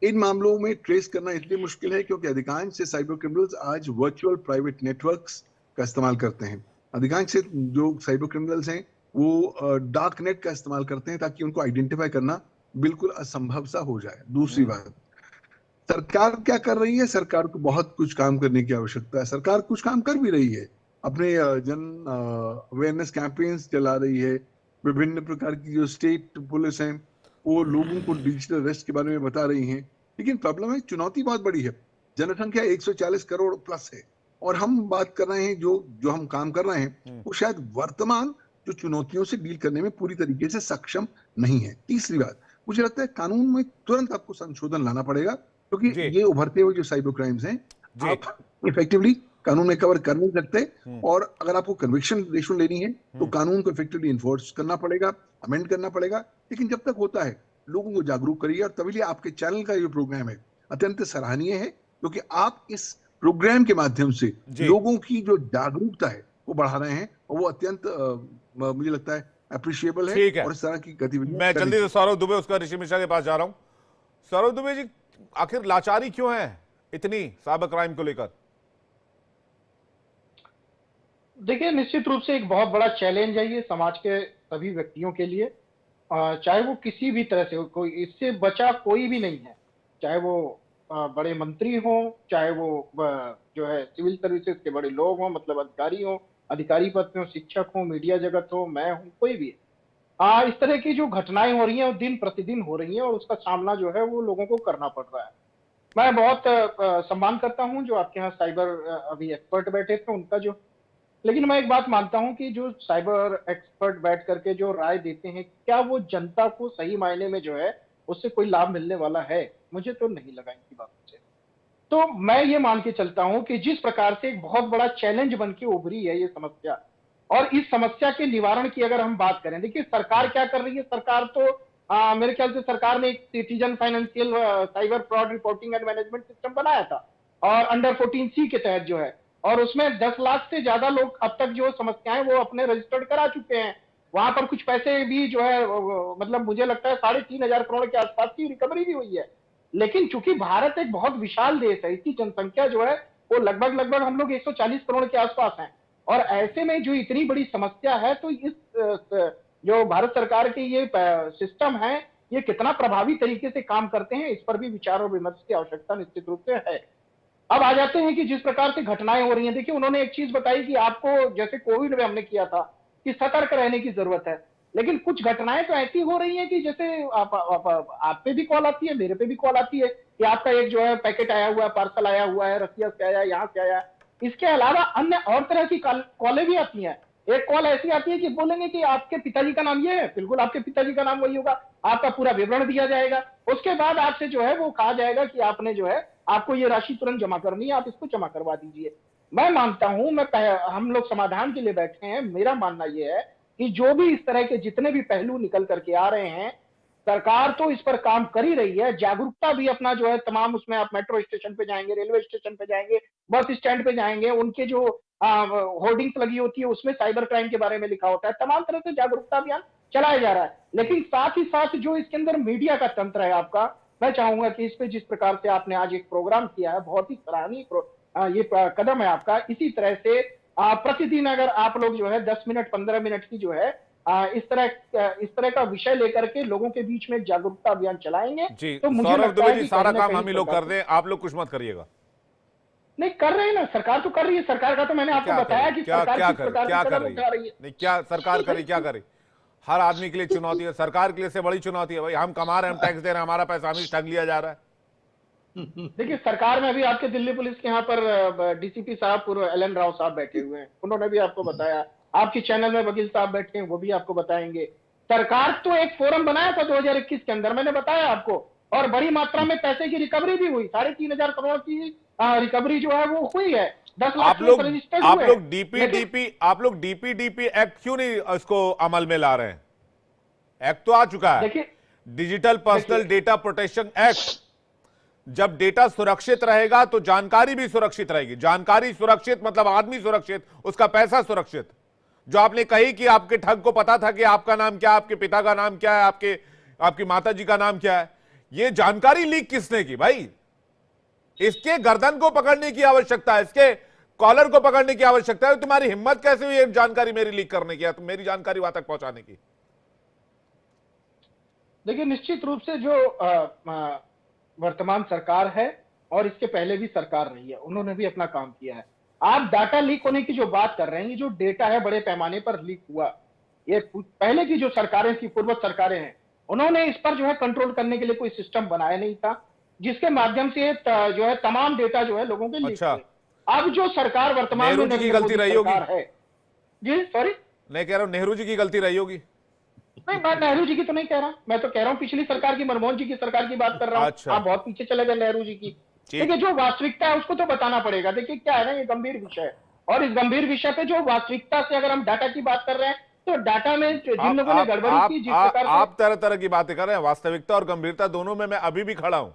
इन मामलों में ट्रेस करना इसलिए मुश्किल है क्योंकि अधिकांश से साइबर क्रिमिनल्स आज वर्चुअल प्राइवेट नेटवर्क्स का इस्तेमाल करते हैं। अधिकांश से जो साइबर क्रिमिनल्स हैं वो डार्क नेट का इस्तेमाल करते हैं, ताकि उनको आइडेंटिफाई करना बिल्कुल असंभव सा हो जाए। दूसरी बात, सरकार क्या कर रही है? सरकार को बहुत कुछ काम करने की आवश्यकता है। सरकार कुछ काम कर भी रही है, अपने जन अवेयरनेस कैंपेन्स चला रही है, विभिन्न प्रकार की जो स्टेट पुलिस हैं वो लोगों को डिजिटल अरेस्ट के बारे में बता रही हैं। लेकिन प्रॉब्लम है, चुनौती बहुत बड़ी है। जनसंख्या 140 करोड़ प्लस है, और हम बात कर रहे हैं जो हम काम कर रहे हैं वो शायद वर्तमान जो चुनौतियों से डील करने में पूरी तरीके से सक्षम नहीं है। तीसरी बात, मुझे लगता है कानून में तुरंत आपको संशोधन लाना पड़ेगा, क्योंकि ये उभरते हुए जो साइबर क्राइम्स हैं आप इफेक्टिवली कानून में कवर कर नहीं सकते। और अगर आपको कन्विक्शन रेशो लेनी है तो कानून को इफेक्टिवली इन्फोर्स करना पड़ेगा, अमेंड करना पड़ेगा। लेकिन जब तक होता है लोगों को जागरूक करिए, और तभी आपके चैनल का जो प्रोग्राम है अत्यंत सराहनीय है, क्योंकि आप इस प्रोग्राम के माध्यम से लोगों की जो जागरूकता है वो बढ़ा रहे हैं, और वो अत्यंत मुझे लगता है अप्रिशिएबल है। और इस तरह की गतिविधि मैं जल्दी से सौरभ दुबे, उसका ऋषि मिश्रा के पास जा रहा हूं। सौरभ दुबे जी, आखिर लाचारी क्यों है इतनी साइबर क्राइम को लेकर? देखिए, निश्चित रूप से एक बहुत बड़ा चैलेंज है ये समाज के सभी व्यक्तियों के लिए, चाहे वो किसी भी तरह से, कोई इससे बचा कोई भी नहीं है, चाहे वो बड़े मंत्री हों, चाहे वो जो है सिविल सर्विसेज के बड़े लोग हों, मतलब अधिकारी हों, अधिकारी पद पे हो, शिक्षक हो, मीडिया जगत हो, मैं हूं, कोई भी है। इस तरह की जो घटनाएं हो रही हैं वो दिन प्रतिदिन हो रही हैं, और उसका सामना जो है वो लोगों को करना पड़ रहा है। मैं बहुत सम्मान करता हूं जो आपके यहाँ साइबर अभी एक्सपर्ट बैठे थे उनका, जो लेकिन मैं एक बात मानता हूं कि जो साइबर एक्सपर्ट बैठ करके जो राय देते हैं, क्या वो जनता को सही मायने में जो है उससे कोई लाभ मिलने वाला है? मुझे तो नहीं लगा इनकी बातों से। तो मैं ये मान के चलता हूं कि जिस प्रकार से एक बहुत बड़ा चैलेंज बन के उभरी है ये समस्या, और इस समस्या के निवारण की अगर हम बात करें, देखिए सरकार क्या कर रही है। सरकार तो मेरे ख्याल से सरकार ने एक citizen financial cyber fraud reporting and management system बनाया था, और अंडर 14C के तहत जो है, और उसमें 10 लाख से ज्यादा लोग अब तक जो समस्याएं वो अपने रजिस्टर्ड करा चुके हैं। वहां पर कुछ पैसे भी जो है मतलब मुझे लगता है 3,500 करोड़ के आसपास की रिकवरी भी हुई है। लेकिन चूंकि भारत एक बहुत विशाल देश है, इसकी जनसंख्या जो है वो लगभग हम लोग 140 करोड़ के आसपास हैं, और ऐसे में जो इतनी बड़ी समस्या है, तो इस जो भारत सरकार के ये सिस्टम है ये कितना प्रभावी तरीके से काम करते हैं, इस पर भी विचार और विमर्श की आवश्यकता निश्चित रूप से है। अब आ जाते हैं कि जिस प्रकार से घटनाएं हो रही हैं, देखिए उन्होंने एक चीज बताई कि आपको जैसे कोविड में हमने किया था कि सतर्क रहने की जरूरत है, लेकिन कुछ घटनाएं तो ऐसी हो रही हैं कि जैसे आप पे भी कॉल आती है, मेरे पे भी कॉल आती है कि आपका एक जो है पैकेट आया हुआ है, पार्सल आया हुआ है, रसिया से आया, यहाँ से आया। इसके अलावा अन्य और तरह की कॉलें भी आती हैं। एक कॉल ऐसी आती है कि बोलेंगे कि आपके पिताजी का नाम ये है, बिल्कुल आपके पिताजी का नाम वही होगा, आपका पूरा विवरण दिया जाएगा। उसके बाद आपसे जो है वो कहा जाएगा कि आपने जो है आपको ये राशि तुरंत जमा करनी है, आप इसको जमा करवा दीजिए। मैं मानता हूं, हम लोग समाधान के लिए बैठे हैं। मेरा मानना यह है कि जो भी इस तरह के जितने भी पहलू निकल करके आ रहे हैं, सरकार तो इस पर काम कर ही रही है। जागरूकता भी अपना जो है तमाम, उसमें आप मेट्रो स्टेशन पे जाएंगे, रेलवे स्टेशन पे जाएंगे, बस स्टैंड पे जाएंगे, उनके जो होर्डिंग्स लगी होती है उसमें साइबर क्राइम के बारे में लिखा होता है। तमाम तरह से जागरूकता अभियान चलाया जा रहा है। लेकिन साथ ही साथ जो इसके अंदर मीडिया का तंत्र है आपका, मैं चाहूंगा कि इस पे जिस प्रकार से आपने आज एक प्रोग्राम किया है, बहुत ही सराहनीय ये कदम है आपका। इसी तरह से प्रतिदिन अगर आप लोग जो है 10 मिनट 15 मिनट की जो है इस तरह का विषय लेकर के लोगों के बीच में जागरूकता अभियान चलाएंगे जी, तो मुझे सौरभ लगता दुबे है जी, कि सारा कहीं ना काम हम कहीं ही लोग कर सरकार- दें, आप लोग कुछ मत करिएगा। नहीं कर रहे हैं ना, सरकार तो कर रही है। सरकार का तो मैंने आपको क्या बताया करे? कि क्या सरकार क्या किस करे? प्रकार क्या के कर कदम रही उठा रही है? है। नहीं, क्या सरकार करे? क्या करे? हर आदमी के लिए चुनौती है, सरकार के लिए से बड़ी चुनौती है। भाई हम कमा रहे हैं, हम टैक्स दे रहे हैं, हमारा पैसा हमें ठग लिया जा रहा है। देखिए, सरकार में अभी आपके दिल्ली पुलिस के यहाँ पर डीसीपी साहब पूर्व एल राव साहब बैठे हुए हैं, उन्होंने भी आपको बताया। आपके चैनल में वकील साहब बैठे हैं, वो भी आपको बताएंगे। सरकार तो एक फोरम बनाया था 2021 के अंदर, मैंने बताया आपको, और बड़ी मात्रा में पैसे की रिकवरी भी हुई। 3,500 करोड़ की रिकवरी जो है वो हुई है। 10 लाख आप लोग रजिस्टर्ड आप हुए लोग हैं। डीपीडीपी एक्ट क्यों नहीं इसको अमल में ला रहे हैं? एक्ट तो आ चुका है, देखिए, digital personal data protection act. जब डेटा सुरक्षित रहेगा तो जानकारी भी सुरक्षित रहेगी। जानकारी सुरक्षित मतलब आदमी सुरक्षित, उसका पैसा सुरक्षित। जो आपने कही कि आपके ठग को पता था कि आपका नाम क्या, आपके पिता का नाम क्या है, आपकी माता जी का नाम क्या है, ये जानकारी लीक किसने की भाई? इसके गर्दन को पकड़ने की आवश्यकता है, इसके कॉलर को पकड़ने की आवश्यकता है। तुम्हारी हिम्मत कैसे हुई ये जानकारी मेरी लीक करने की, मेरी जानकारी वहां तक पहुंचाने की? देखिए, निश्चित रूप से जो वर्तमान सरकार है और इसके पहले भी सरकार रही है, उन्होंने भी अपना काम किया है। आप डाटा लीक होने की जो बात कर रहे हैं, ये जो डेटा है बड़े पैमाने पर लीक हुआ, ये पहले की जो सरकारें थी, पूर्व सरकारें हैं, उन्होंने इस पर जो है कंट्रोल करने के लिए कोई सिस्टम बनाया नहीं था, जिसके माध्यम से जो है तमाम डेटा जो है लोगों के लीक अच्छा। हुए। अब जो सरकार वर्तमान में नेहरू जी की नरेंद्र गलती मोदी रही होगी? सरकार है, जी सॉरी, नहीं कह रहा हूं नेहरू जी की गलती रही होगी। नहीं, मैं नेहरू जी की तो नहीं कह रहा, मैं तो कह रहा हूं पिछली सरकार की, मनमोहन जी की सरकार की बात कर रहा हूं। अच्छा। आप बहुत पीछे चले गए नेहरू जी की। देखिए, जो वास्तविकता है उसको तो बताना पड़ेगा। देखिए क्या है ना, ये गंभीर विषय है, और इस गंभीर विषय पे जो वास्तविकता से अगर हम डाटा की बात कर रहे हैं, तो डाटा में जिन लोगों ने गड़बड़ी की, जिस प्रकार से आप तरह तरह की बातें कर रहे हैं। वास्तविकता और गंभीरता दोनों में मैं अभी भी खड़ा हूं,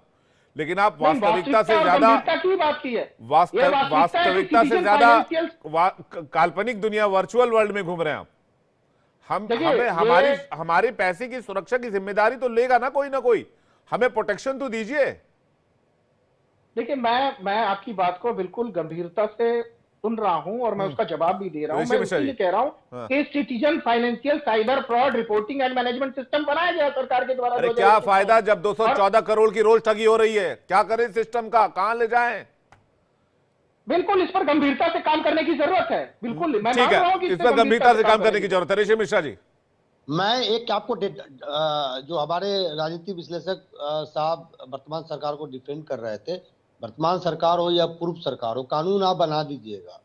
लेकिन आप वास्तविकता से और ज्यादा गंभीरता की बात की है। ये वास्तविकता से citizen ज्यादा financial- काल्पनिक दुनिया, वर्चुअल वर्ल्ड में घूम रहे हैं आप। देखिए, हमें हमारे पैसे की सुरक्षा की जिम्मेदारी तो लेगा ना कोई, हमें प्रोटेक्शन तो दीजिए। देखिए, मैं आपकी बात को बिल्कुल गंभीरता से सुन रहा हूं और मैं उसका जवाब भी दे रहा हूं। ऋषि मैं मिश्रा इसलिए जी। कह रहा हूं हाँ। कि citizen financial cyber fraud reporting and management system बनाया गया सरकार के द्वारा। अरे 2021 क्या में। फायदा जब 214 करोड़ की रोज ठगी हो रही है? क्या करें सिस्टम का, कहां ले जाएं? बिल्कुल इस पर गंभीरता से काम करने की जरूरत है। बिल्कुल, मैं ठीक मान रहा हूं कि है, इस पर गंभीरता से काम करने की जरूरत है। ऋषि मिश्रा जी, मैं एक आपको जो हमारे राजनीतिक विश्लेषक साहब वर्तमान सरकार को डिफेंड कर रहे थे, वर्तमान सरकार हो या पूर्व सरकार हो, कानून आप बना दीजिएगा,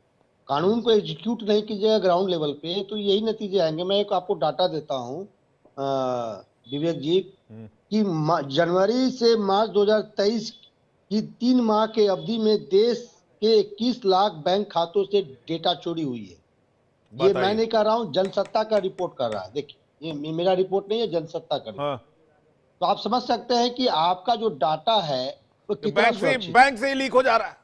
कानून को एग्जीक्यूट नहीं कीजिएगा ग्राउंड लेवल पे, तो यही नतीजे आएंगे। मैं एक आपको डाटा देता हूं विवेक जी, कि जनवरी से मार्च 2023 की 3 माह के अवधि में देश के 21 लाख बैंक खातों से डेटा चोरी हुई है। ये मैं नहीं कर रहा हूं, जनसत्ता का रिपोर्ट कर रहा है। देखिए, ये मेरा रिपोर्ट नहीं है, जनसत्ता का रिपोर्ट। हाँ। तो आप समझ सकते हैं कि आपका जो डाटा है वो कितना सुरक्षित। बैंक से ही लीक हो जा रहा है।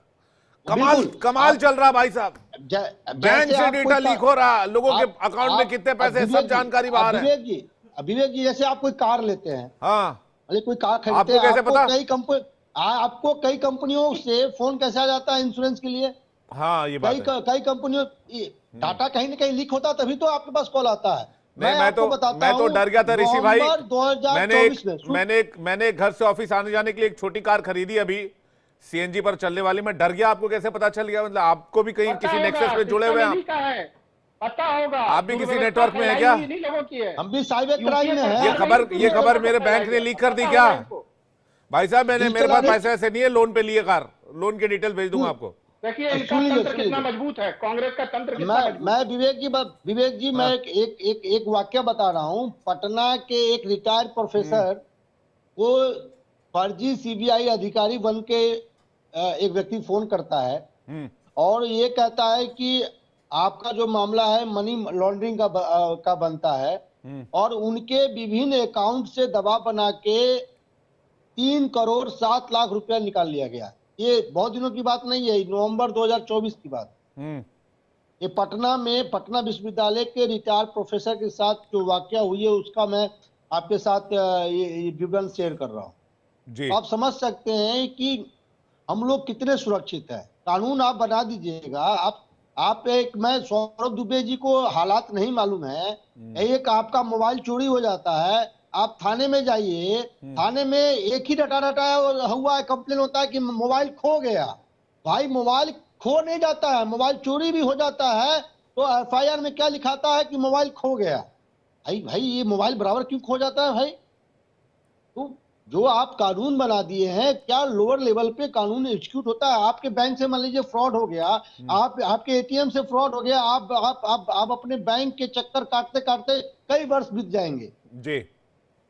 कमाल चल रहा भाई साहब। बैंक से डेटा लीक हो रहा, लोगों के अकाउंट में कितने पैसे, सब जानकारी बाहर है। विवेक जी, जैसे आप कोई कार लेते हैं, हाँ, अरे कोई कार खरीदते आपको हैं, कैसे पता? आपको कई कंपनियों से फोन कैसे आ जाता है इंश्योरेंस के लिए? हाँ, ये बात है। कई कंपनियों डाटा कहीं ना कहीं लीक होता, तभी तो आपके पास कॉल आता है। मैं तो डर गया था ऋषि भाई। 2024 मैंने एक घर से ऑफिस आने जाने के लिए एक छोटी कार खरीदी अभी, सीएनजी पर चलने वाली। मैं डर गया। आपको कैसे पता चल गया? मतलब आपको भी कहीं किसी नेक्सस पे जुड़े हुए हैं पता होगा, आप भी किसी नेटवर्क में है क्या? हम भी साइबर क्राइम में है। ये खबर मेरे बैंक ने लीक कर दी क्या? भाई साहब, मेरे पास पैसे ऐसे नहीं है लोन पे लिए कार, लोन के डिटेल भेज दूंगा आपको। देखिए इनका सुनिए, तंत्र सुनिए। कितना मजबूत है, कांग्रेस का तंत्र कितना मजबूत मैं विवेक जी मैं हाँ। एक वाक्य बता रहा हूँ। पटना के एक रिटायर्ड प्रोफेसर वो फर्जी सीबीआई अधिकारी बन के एक व्यक्ति फोन करता है हम्म, और ये कहता है कि आपका जो मामला है मनी लॉन्ड्रिंग का बनता है, और उनके विभिन्न अकाउंट से दबाव बना के 3,07,00,000 रुपया निकाल लिया गया। ये बहुत दिनों की बात नहीं है, नवंबर 2024 की बात। ये पटना में पटना विश्वविद्यालय के रिटायर्ड प्रोफेसर के साथ जो वाकया हुई है उसका मैं आपके साथ ये विवरण शेयर कर रहा हूँ। जी आप समझ सकते हैं कि हम लोग कितने सुरक्षित है। कानून आप बना दीजिएगा। आप एक, मैं सौरभ दुबे जी को हालात नहीं मालूम है, एक आपका मोबाइल चोरी हो जाता है, आप थाने में जाइए, थाने में एक ही डटा हुआ है, कंप्लेन होता है कि मोबाइल खो गया। भाई मोबाइल खो नहीं जाता है, मोबाइल चोरी भी हो जाता है तो एफआईआर में क्या लिखाता है कि मोबाइल खो गया। भाई ये मोबाइल बराबर क्यों खो जाता है भाई? तो जो आप कानून बना दिए हैं, क्या लोअर लेवल पे कानून एग्जीक्यूट होता है? आपके बैंक से मान लीजिए फ्रॉड हो गया, आपके एटीएम से फ्रॉड हो गया, आप अपने बैंक के चक्कर काटते काटते कई वर्ष बीत जाएंगे जी,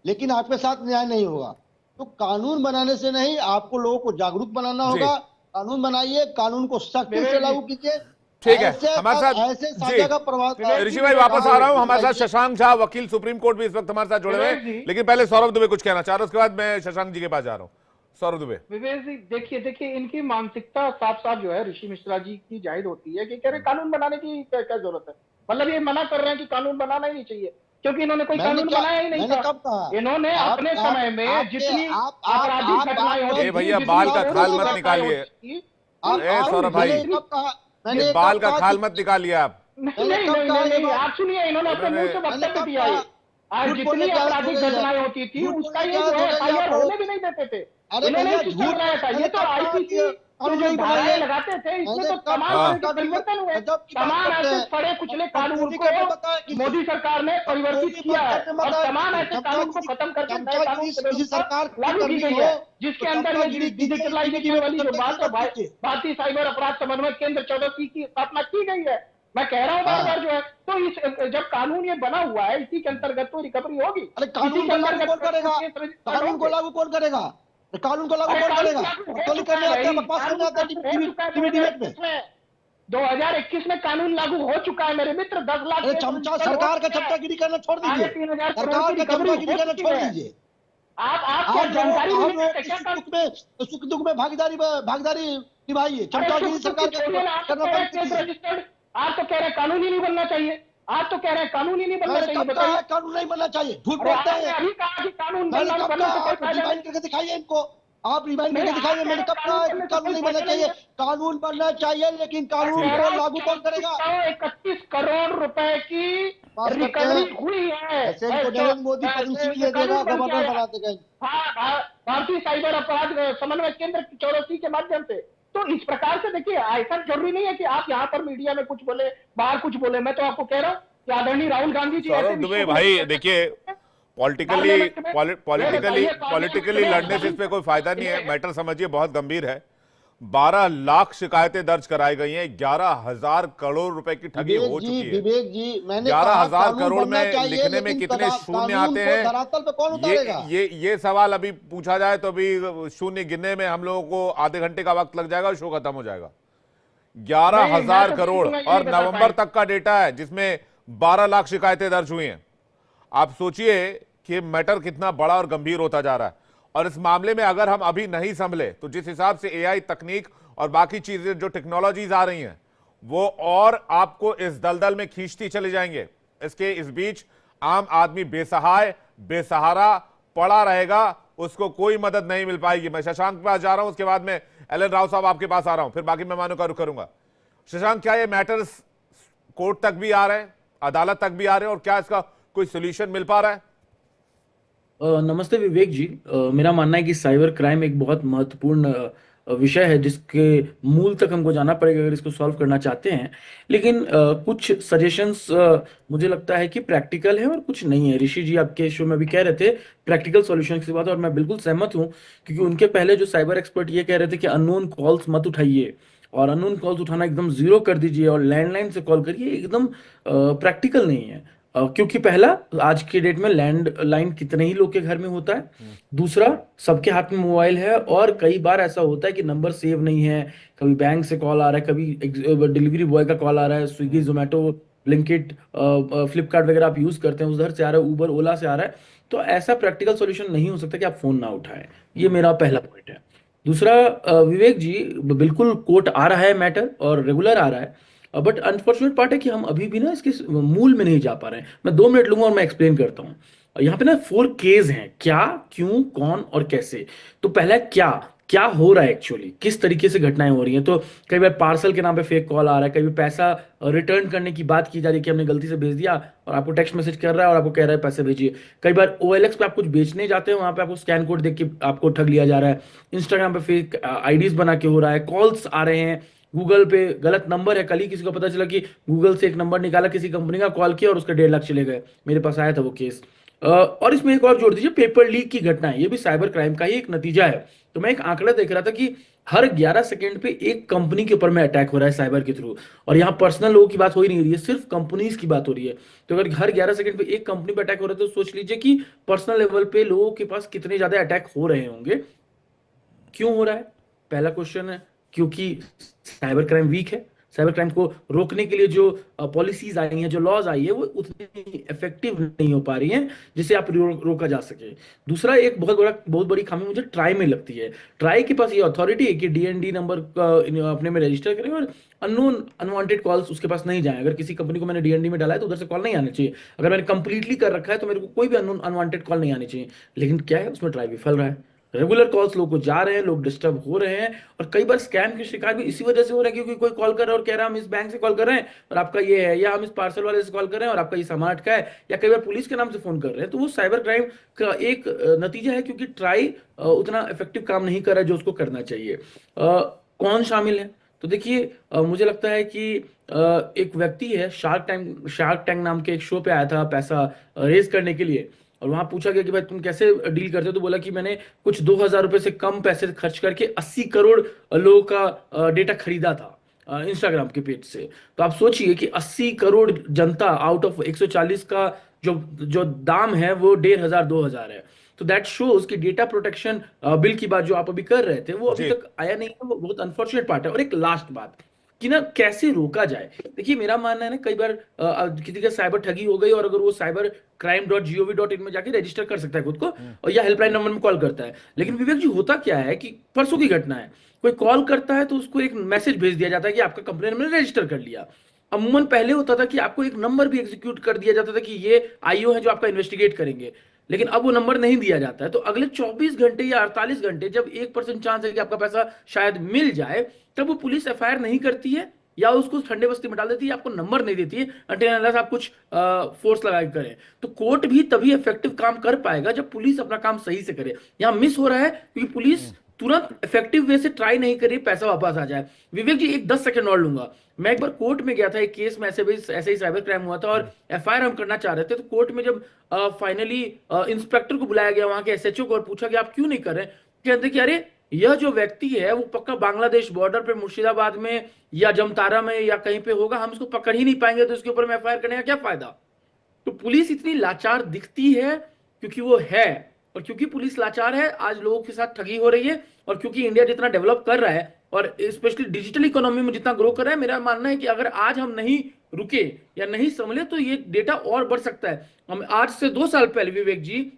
लेकिन आपके साथ न्याय नहीं होगा। तो कानून बनाने से नहीं, आपको लोगों को जागरूक बनाना होगा। कानून बनाइए, कानून को सख्ती से लागू कीजिए। ठीक है, हमारे साथ ऐसे साझा का प्रभाव। ऋषि भाई वापस आ रहा हूं। हमारे साथ शशांक झा, वकील सुप्रीम कोर्ट भी इस वक्त हमारे साथ जुड़े हुए हैं, लेकिन पहले सौरभ दुबे कुछ कहना चाह रहे हैं, उसके बाद मैं शशांक जी के पास जा रहा हूं। सौरभ दुबे। विवेक जी देखिए इनकी मानसिकता साफ साफ जो है ऋषि मिश्रा जी की जाहिर होती है कि कह रहे कानून बनाने की क्या जरूरत है। मतलब ये मना कर रहे हैं कि कानून बनाना ही नहीं चाहिए, क्योंकि इन्होंने कोई कानून बनाया ही नहीं था। इन्होंने अपने समय में जितनी आपराधिक घटनाएं होती थी, भैया बाल का खाल मत निकालिए, सौरभ भाई बाल का खाल मत निकालिए आप। नहीं, आप सुनिए, इन्होंने अपने मुंह से वक्तव्य दिया है। आज जितनी आपराधिक घटनाएं होती थी उसका ये जो है एफआईआर होने भी नहीं देते थे। इन्होंने झूठ बनाया था। ये तो आईपीसी जो धाराएं लगाते थे, इसमें तो तमाम परिवर्तन हुए। तमाम ऐसे सड़े कुचले कानून को मोदी सरकार ने परिवर्तित किया है और तमाम ऐसे कानून को खत्म करके नए कानून की व्यवस्था लागू की गई है, जिसके अंदर ये डिजिटलाइजेशन वाली जो बात है, भारतीय साइबर अपराध समन्वय केंद्र 14C की स्थापना की गई है। मैं कह रहा हूँ बार-बार जो है, तो इस जब कानून ये बना हुआ है, इसी के अंतर्गत तो रिकवरी होगी। अरे कानून को लागू कौन करेगा? कानून को लागू कौन करेगा? कानून को लागू कौन करेगा? करने आते हैं, बकवास करने आते हैं डिबेट में। 2021 में कानून लागू हो चुका है मेरे मित्र। 10 लाख चमचा सरकार का चमचागिरी करना छोड़ दीजिए। 3,000 सरकार का चमचागिरी करना छोड़ दीजिए। आप जानकारी सुख दुख में भागीदारी निभाइए। चमचागिरी सरकार का आप तो कह रहे हैं कानून ही नहीं बनना चाहिए। आप तो कह रहे हैं कानून ही नहीं बनना चाहिए। बताइए कानून नहीं बनना चाहिए, झूठ बोलते हैं। अभी कहा कि कानून रिवाइंड करके दिखाइए इनको, आप रिवाइंड करके दिखाइए। मैंने कब कहा कानून नहीं बनना चाहिए? कानून बनना चाहिए, लेकिन कानून को लागू कौन करेगा? 31 करोड़ रुपए की रिकवरी हुई है। नरेंद्र मोदी पद्मश्री दे देगा, गवर्नर बना देगा। हाँ, भारतीय साइबर अपराध समन्वय केंद्र 14C के माध्यम से। तो इस प्रकार से देखिए, ऐसा जरूरी नहीं है कि आप यहाँ पर मीडिया में कुछ बोले, बाहर कुछ बोले। मैं तो आपको कह रहा हूँ कि आदरणीय राहुल गांधी जी दुबे भाई देखिए, पॉलिटिकली लड़ने से इस पे कोई फायदा नहीं है। मैटर समझिए बहुत गंभीर है। 12 लाख शिकायतें दर्ज कराई गई हैं, 11,000 करोड़ रुपए की ठगी हो चुकी है। विवेक जी, मैंने 11,000 करोड़ में लिखने में कितने शून्य आते हैं, ये सवाल अभी पूछा जाए तो अभी शून्य गिनने में हम लोगों को आधे घंटे का वक्त लग जाएगा और शो खत्म हो जाएगा। 11,000 करोड़ और नवंबर तक का डेटा है जिसमें 12 लाख शिकायतें दर्ज हुई हैं। आप सोचिए कि मैटर कितना बड़ा और गंभीर होता जा रहा है। और इस मामले में अगर हम अभी नहीं संभले तो जिस हिसाब से एआई तकनीक और बाकी चीजें जो टेक्नोलॉजीज आ रही हैं वो और आपको इस दलदल में खींचती चले जाएंगे। इस बीच आम आदमी बेसहाय बेसहारा पड़ा रहेगा, उसको कोई मदद नहीं मिल पाएगी। मैं शशांक के पास जा रहा हूं, उसके बाद में एल एन राव साहब आपके पास आ रहा हूं, फिर बाकी मेहमानों का रुख करूंगा। शशांक, क्या ये मैटर्स कोर्ट तक भी आ रहे हैं, अदालत तक भी आ रहे हैं, और क्या इसका कोई सोल्यूशन मिल पा रहा है? नमस्ते विवेक जी। मेरा मानना है कि साइबर क्राइम एक बहुत महत्वपूर्ण विषय है जिसके मूल तक हमको जाना पड़ेगा अगर इसको सॉल्व करना चाहते हैं। लेकिन कुछ सजेशंस मुझे लगता है कि प्रैक्टिकल है और कुछ नहीं है। ऋषि जी आपके शो में भी कह रहे थे प्रैक्टिकल सॉल्यूशन की बात, और मैं बिल्कुल सहमत हूं, क्योंकि उनके पहले जो साइबर एक्सपर्ट ये कह रहे थे कि अननोन कॉल्स मत उठाइए, और अननोन कॉल्स उठाना एकदम जीरो कर दीजिए और लैंडलाइन से कॉल करिए, एकदम प्रैक्टिकल नहीं है। क्योंकि पहला, आज के डेट में लैंडलाइन कितने ही लोग के घर में होता है। दूसरा, सबके हाथ में मोबाइल है और कई बार ऐसा होता है कि नंबर सेव नहीं है, कभी बैंक से कॉल आ रहा है, कभी डिलीवरी बॉय का कॉल आ रहा है, स्विगी, जोमेटो, ब्लिंकिट, फ्लिपकार्ट वगैरह आप यूज करते हैं, उधर से आ रहा है, उबर, ओला से आ रहा है। तो ऐसा प्रैक्टिकल सॉल्यूशन नहीं हो सकता कि आप फोन ना उठाएं। ये मेरा पहला पॉइंट है। दूसरा, विवेक जी, बिल्कुल कोर्ट आ रहा है मैटर और रेगुलर आ रहा है, बट अनफॉर्चुनेट पार्ट है कि हम अभी भी ना इसके मूल में नहीं जा पा रहे हैं। मैं 2 मिनट लूंगा और मैं एक्सप्लेन करता हूँ। यहाँ पे ना 4 केस हैं, क्या, क्यों, कौन और कैसे। तो पहला, क्या क्या हो रहा है एक्चुअली, किस तरीके से घटनाएं हो रही हैं। तो कई बार पार्सल के नाम पे फेक कॉल आ रहा है, कई बार पैसा रिटर्न करने की बात की जा रही है कि हमने गलती से भेज दिया और आपको टेक्स्ट मैसेज कर रहा है और आपको कह रहा है पैसे भेजिए। कई बार OLX पे आप कुछ बेचने जाते हैं, वहां पे आपको स्कैन कोड देख के आपको ठग लिया जा रहा है। इंस्टाग्राम पे फेक आईडीज बना के हो रहा है, कॉल्स आ रहे हैं, गूगल पे गलत नंबर है। कल ही किसी को पता चला कि गूगल से एक नंबर निकाला, किसी कंपनी का, कॉल किया और उसका 1.5 लाख चले गए। मेरे पास आया था वो केस। और इसमें एक और जोड़ दीजिए, पेपर लीक की घटना है, ये भी साइबर क्राइम का ही एक नतीजा है। तो मैं एक आंकड़ा देख रहा था कि हर 11 सेकंड पे एक कंपनी के ऊपर में अटैक हो रहा है साइबर के थ्रू। और यहाँ पर्सनल लोगों की बात हो ही नहीं रही है, सिर्फ कंपनीज की बात हो रही है। तो अगर हर 11 सेकंड पे एक कंपनी पे अटैक हो रहा है, तो सोच लीजिए कि पर्सनल लेवल पे लोगों के पास कितने ज्यादा अटैक हो रहे होंगे। क्यों हो रहा है? पहला क्वेश्चन है, क्योंकि साइबर क्राइम वीक है। साइबर क्राइम को रोकने के लिए जो पॉलिसीज आई हैं, जो लॉज आई है, वो उतनी इफेक्टिव नहीं हो पा रही हैं जिसे आप रोका जा सके। दूसरा, एक बहुत बड़ी खामी मुझे ट्राई में लगती है। ट्राई के पास ये अथॉरिटी है कि DND नंबर अपने में रजिस्टर करें और अननोन अनवांटेड कॉल्स उसके पास नहीं जाए। अगर किसी कंपनी को मैंने DND में डाला है तो उधर से कॉल नहीं आनी चाहिए। अगर मैंने कंप्लीटली कर रखा है तो मेरे को कोई भी अननोन अनवांटेड कॉल नहीं आनी चाहिए। लेकिन क्या है, उसमें ट्राई विफल रहा है। रेगुलर कॉल्स लोग को जा रहे हैं, लोग डिस्टर्ब हो रहे हैं और कई बार स्कैम के शिकार भी इसी वजह से हो रहे हैं, क्योंकि कोई कॉल कर रहा है और कह रहा है हम इस बैंक से कॉल कर रहे हैं और आपका ये है, या हम इस पार्सल वाले से कॉल कर रहे हैं और आपका ये सामान अटका है, या कई बार पुलिस के नाम से फोन कर रहे हैं। तो वो साइबर क्राइम का एक नतीजा है, क्योंकि ट्राई उतना इफेक्टिव काम नहीं कर रहा है जो उसको करना चाहिए। कौन शामिल है? तो देखिए, मुझे लगता है कि एक व्यक्ति है, शार्क टैंक नाम के एक शो पे आया था पैसा रेज करने के लिए, और वहां पूछा गया कि भाई तुम कैसे डील करते हो, तो बोला कि मैंने कुछ 2000 रुपए से कम पैसे खर्च करके 80 करोड़ लोगों का डेटा खरीदा था इंस्टाग्राम के पेज से। तो आप सोचिए कि 80 करोड़ जनता आउट ऑफ 140 का जो जो दाम है वो 1500 2000 है। तो दैट शोज कि डेटा प्रोटेक्शन बिल की बात जो आप अभी कर रहे थे वो अभी जी। तक आया नहीं है, वो बहुत अनफॉर्चुनेट पार्ट है। और एक लास्ट बात कि ना, कैसे रोका जाए। देखिए, मेरा मानना है ना, कई बार किसी का साइबर ठगी हो गई और अगर वो cyber.gov.in में जाके रजिस्टर कर सकता है खुद को, और या हेल्पलाइन नंबर में कॉल करता है। लेकिन विवेक जी, होता क्या है कि परसों की घटना है, कोई कॉल करता है तो उसको एक मैसेज भेज दिया जाता है कि आपका कंप्लेंट मैंने रजिस्टर कर लिया। अमूमन पहले होता था कि आपको एक नंबर भी एग्जीक्यूट कर दिया जाता था कि ये IO है जो आपका इन्वेस्टिगेट करेंगे, लेकिन अब वो नंबर नहीं दिया जाता है। तो अगले 24 घंटे या 48 घंटे, जब 1% चांस है कि आपका पैसा शायद मिल जाए, तब वो पुलिस FIR नहीं करती है या उसको ठंडे बस्ती में डाल देती है, आपको नंबर नहीं देती है अनटिल अनलेस आप कुछ फोर्स लगा के करें। तो कोर्ट भी तभी इफेक्टिव काम कर पाएगा जब पुलिस अपना काम सही से करे। यहाँ मिस हो रहा है क्योंकि पुलिस तुरंत इफेक्टिव वे से ट्राई नहीं कर रही, पैसा वापस आ जाए। विवेक जी, एक 10 सेकंड और लूंगा। मैं एक बार कोर्ट में गया था, एक केस में ऐसे ही साइबर क्राइम हुआ था और FIR हम करना चाह रहे थे। तो कोर्ट में जब फाइनली इंस्पेक्टर को बुलाया गया, वहां के SHO को, और पूछा कि आप क्यों नहीं कर रहे, कहते कि अरे यह जो व्यक्ति है वो पक्का बांग्लादेश बॉर्डर पे मुर्शिदाबाद में या जमतारा में या कहीं पे होगा, हम इसको पकड़ ही नहीं पाएंगे, तो इसके ऊपर में FIR करने का क्या फायदा। तो पुलिस इतनी लाचार दिखती है क्योंकि वो है, और क्योंकि पुलिस लाचार है आज लोगों के साथ ठगी हो रही है। और क्योंकि इंडिया जितना डेवलप कर रहा है और स्पेशली डिजिटल इकोनॉमी में जितना ग्रो कर रहा है, मेरा मानना है कि अगर आज हम नहीं रुके या नहीं संभले तो ये डेटा और बढ़ सकता है। हम आज से 2 साल पहले, विवेक जी,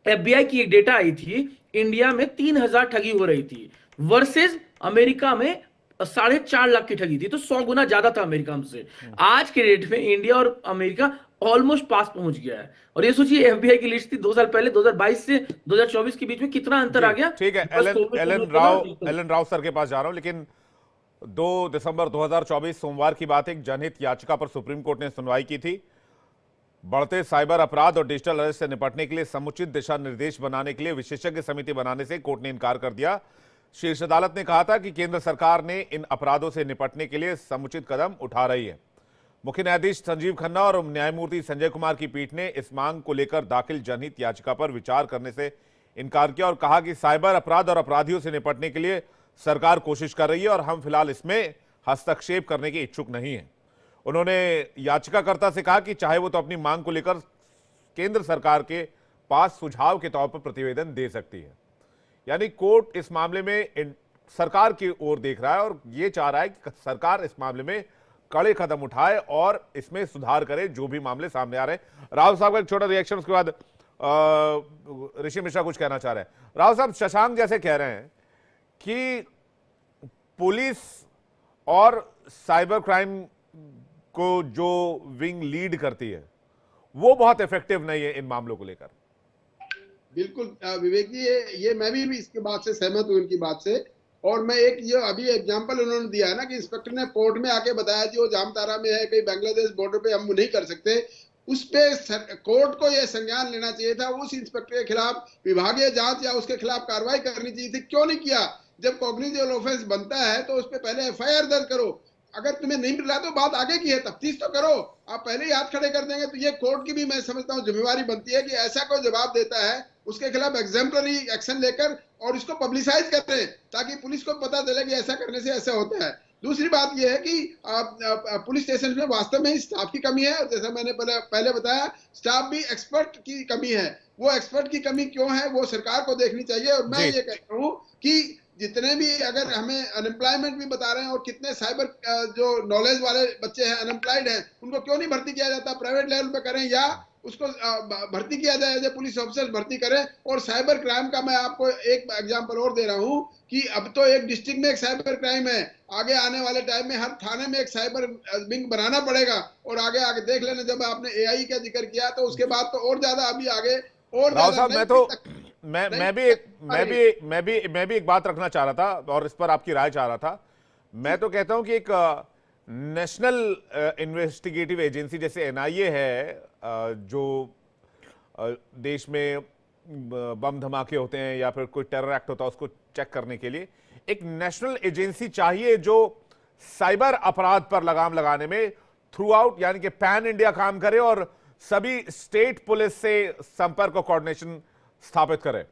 FBI की एक डेटा आई थी, इंडिया में 3000 ठगी हो रही थी वर्सेस अमेरिका में 4.5 लाख की ठगी थी। तो 100 गुना ज्यादा था अमेरिका से। आज के डेट में इंडिया और अमेरिका ऑलमोस्ट पास पहुंच गया है। और ये सोचिए, FBI की लिस्ट थी 2 साल पहले, 2022 से 2024 के बीच में कितना अंतर आ गया। ठीक है, एलन राव सर के पास जा रहा हूं, लेकिन 2 दिसंबर 2024 सोमवार की बात है, एक जनहित याचिका पर सुप्रीम कोर्ट ने सुनवाई की थी। बढ़ते साइबर अपराध और डिजिटल अरेस्ट से निपटने के लिए समुचित दिशा निर्देश बनाने के लिए विशेषज्ञ समिति बनाने से कोर्ट ने इनकार कर दिया। शीर्ष अदालत ने कहा था कि केंद्र सरकार ने इन अपराधों से निपटने के लिए समुचित कदम उठा रही है। मुख्य न्यायाधीश संजीव खन्ना और न्यायमूर्ति संजय कुमार की पीठ ने इस मांग को लेकर दाखिल जनहित याचिका पर विचार करने से इनकार किया और कहा कि साइबर अपराध और अपराधियों से निपटने के लिए सरकार कोशिश कर रही है और हम फिलहाल इसमें हस्तक्षेप करने के इच्छुक नहीं है। उन्होंने याचिकाकर्ता से कहा कि चाहे वो तो अपनी मांग को लेकर केंद्र सरकार के पास सुझाव के तौर पर प्रतिवेदन दे सकती है। यानी कोर्ट इस मामले में सरकार की ओर देख रहा है और ये चाह रहा है कि सरकार इस मामले में कड़े कदम उठाए और इसमें सुधार करे जो भी मामले सामने आ रहे हैं। राहुल साहब का एक छोटा रिएक्शन, उसके बाद ऋषि मिश्रा कुछ कहना चाह रहे हैं। राहुल साहब, शशांक जैसे कह रहे हैं कि पुलिस और साइबर क्राइम को जो विंग लीड करती है वो बहुत इफेक्टिव नहीं है इन मामलों को लेकर। बिल्कुल विवेक जी, ये मैं भी इसके बात से सहमत हूँ, इनकी बात से। और मैं एक ये अभी एग्जांपल उन्होंने दिया है ना कि इंस्पेक्टर ने कोर्ट में आके बताया कि वो जामतारा में है, कहीं बांग्लादेश बॉर्डर पे हम नहीं कर सकते, उस पे कोर्ट को यह संज्ञान लेना चाहिए था, उस इंस्पेक्टर के खिलाफ विभागीय जांच या उसके खिलाफ कार्रवाई करनी चाहिए थी। क्यों नहीं किया? जब कॉग्निजेबल ऑफेंस बनता है तो उस पर पहले एफआईआर दर्ज करो। अगर तुम्हें नहीं मिल रहा तो बात आगे की है, तफ्तीश तो करो। आप पहले ही हाथ खड़े कर देंगे तो ये कोर्ट की भी मैं समझता हूँ जिम्मेवारी बनती है कि ऐसा कोई जवाब देता है उसके खिलाफ एग्जाम्पलरी एक्शन लेकर और इसको पब्लिसाइज करें ताकि पुलिस को पता चले कि ऐसा करने से ऐसा होता है। दूसरी बात यह है कि पुलिस स्टेशन में वास्तव में स्टाफ की कमी है, और जैसा मैंने पहले बताया, स्टाफ भी एक्सपर्ट की कमी है। वो एक्सपर्ट की कमी क्यों है वो सरकार को देखनी चाहिए। और मैं ये कहता हूँ कि जितने भी अगर हमें अनएम्प्लॉयमेंट भी बता रहे हैं और कितने साइबर जो नॉलेज वाले बच्चे हैं अनएम्प्लॉयड हैं, उनको क्यों नहीं भर्ती किया जाता? प्राइवेट लेवल पे करें या उसको भर्ती किया जाए, जो पुलिस ऑफिसर्स भर्ती करें। और साइबर क्राइम का मैं आपको एक एग्जांपल और दे रहा हूं कि अब तो एक डिस्ट्रिक्ट में एक साइबर क्राइम है, आगे आने वाले टाइम में हर थाने में एक साइबर विंग बनाना पड़ेगा। और आगे आगे देख लेना, जब आपने एआई का जिक्र किया तो उसके बाद तो और ज्यादा अभी आगे और राव साहब, मैं भी एक बात रखना चाह रहा था और इस पर आपकी राय चाह रहा था। मैं तो कहता हूं कि एक नेशनल इन्वेस्टिगेटिव एजेंसी जैसे एनआईए है, जो देश में बम धमाके होते हैं या फिर कोई टेरर एक्ट होता है उसको चेक करने के लिए एक नेशनल एजेंसी चाहिए जो साइबर अपराध पर लगाम लगाने में थ्रू आउट यानी कि पैन इंडिया काम करे और सभी स्टेट पुलिस से संपर्क और कोऑर्डिनेशन स्थापित करे।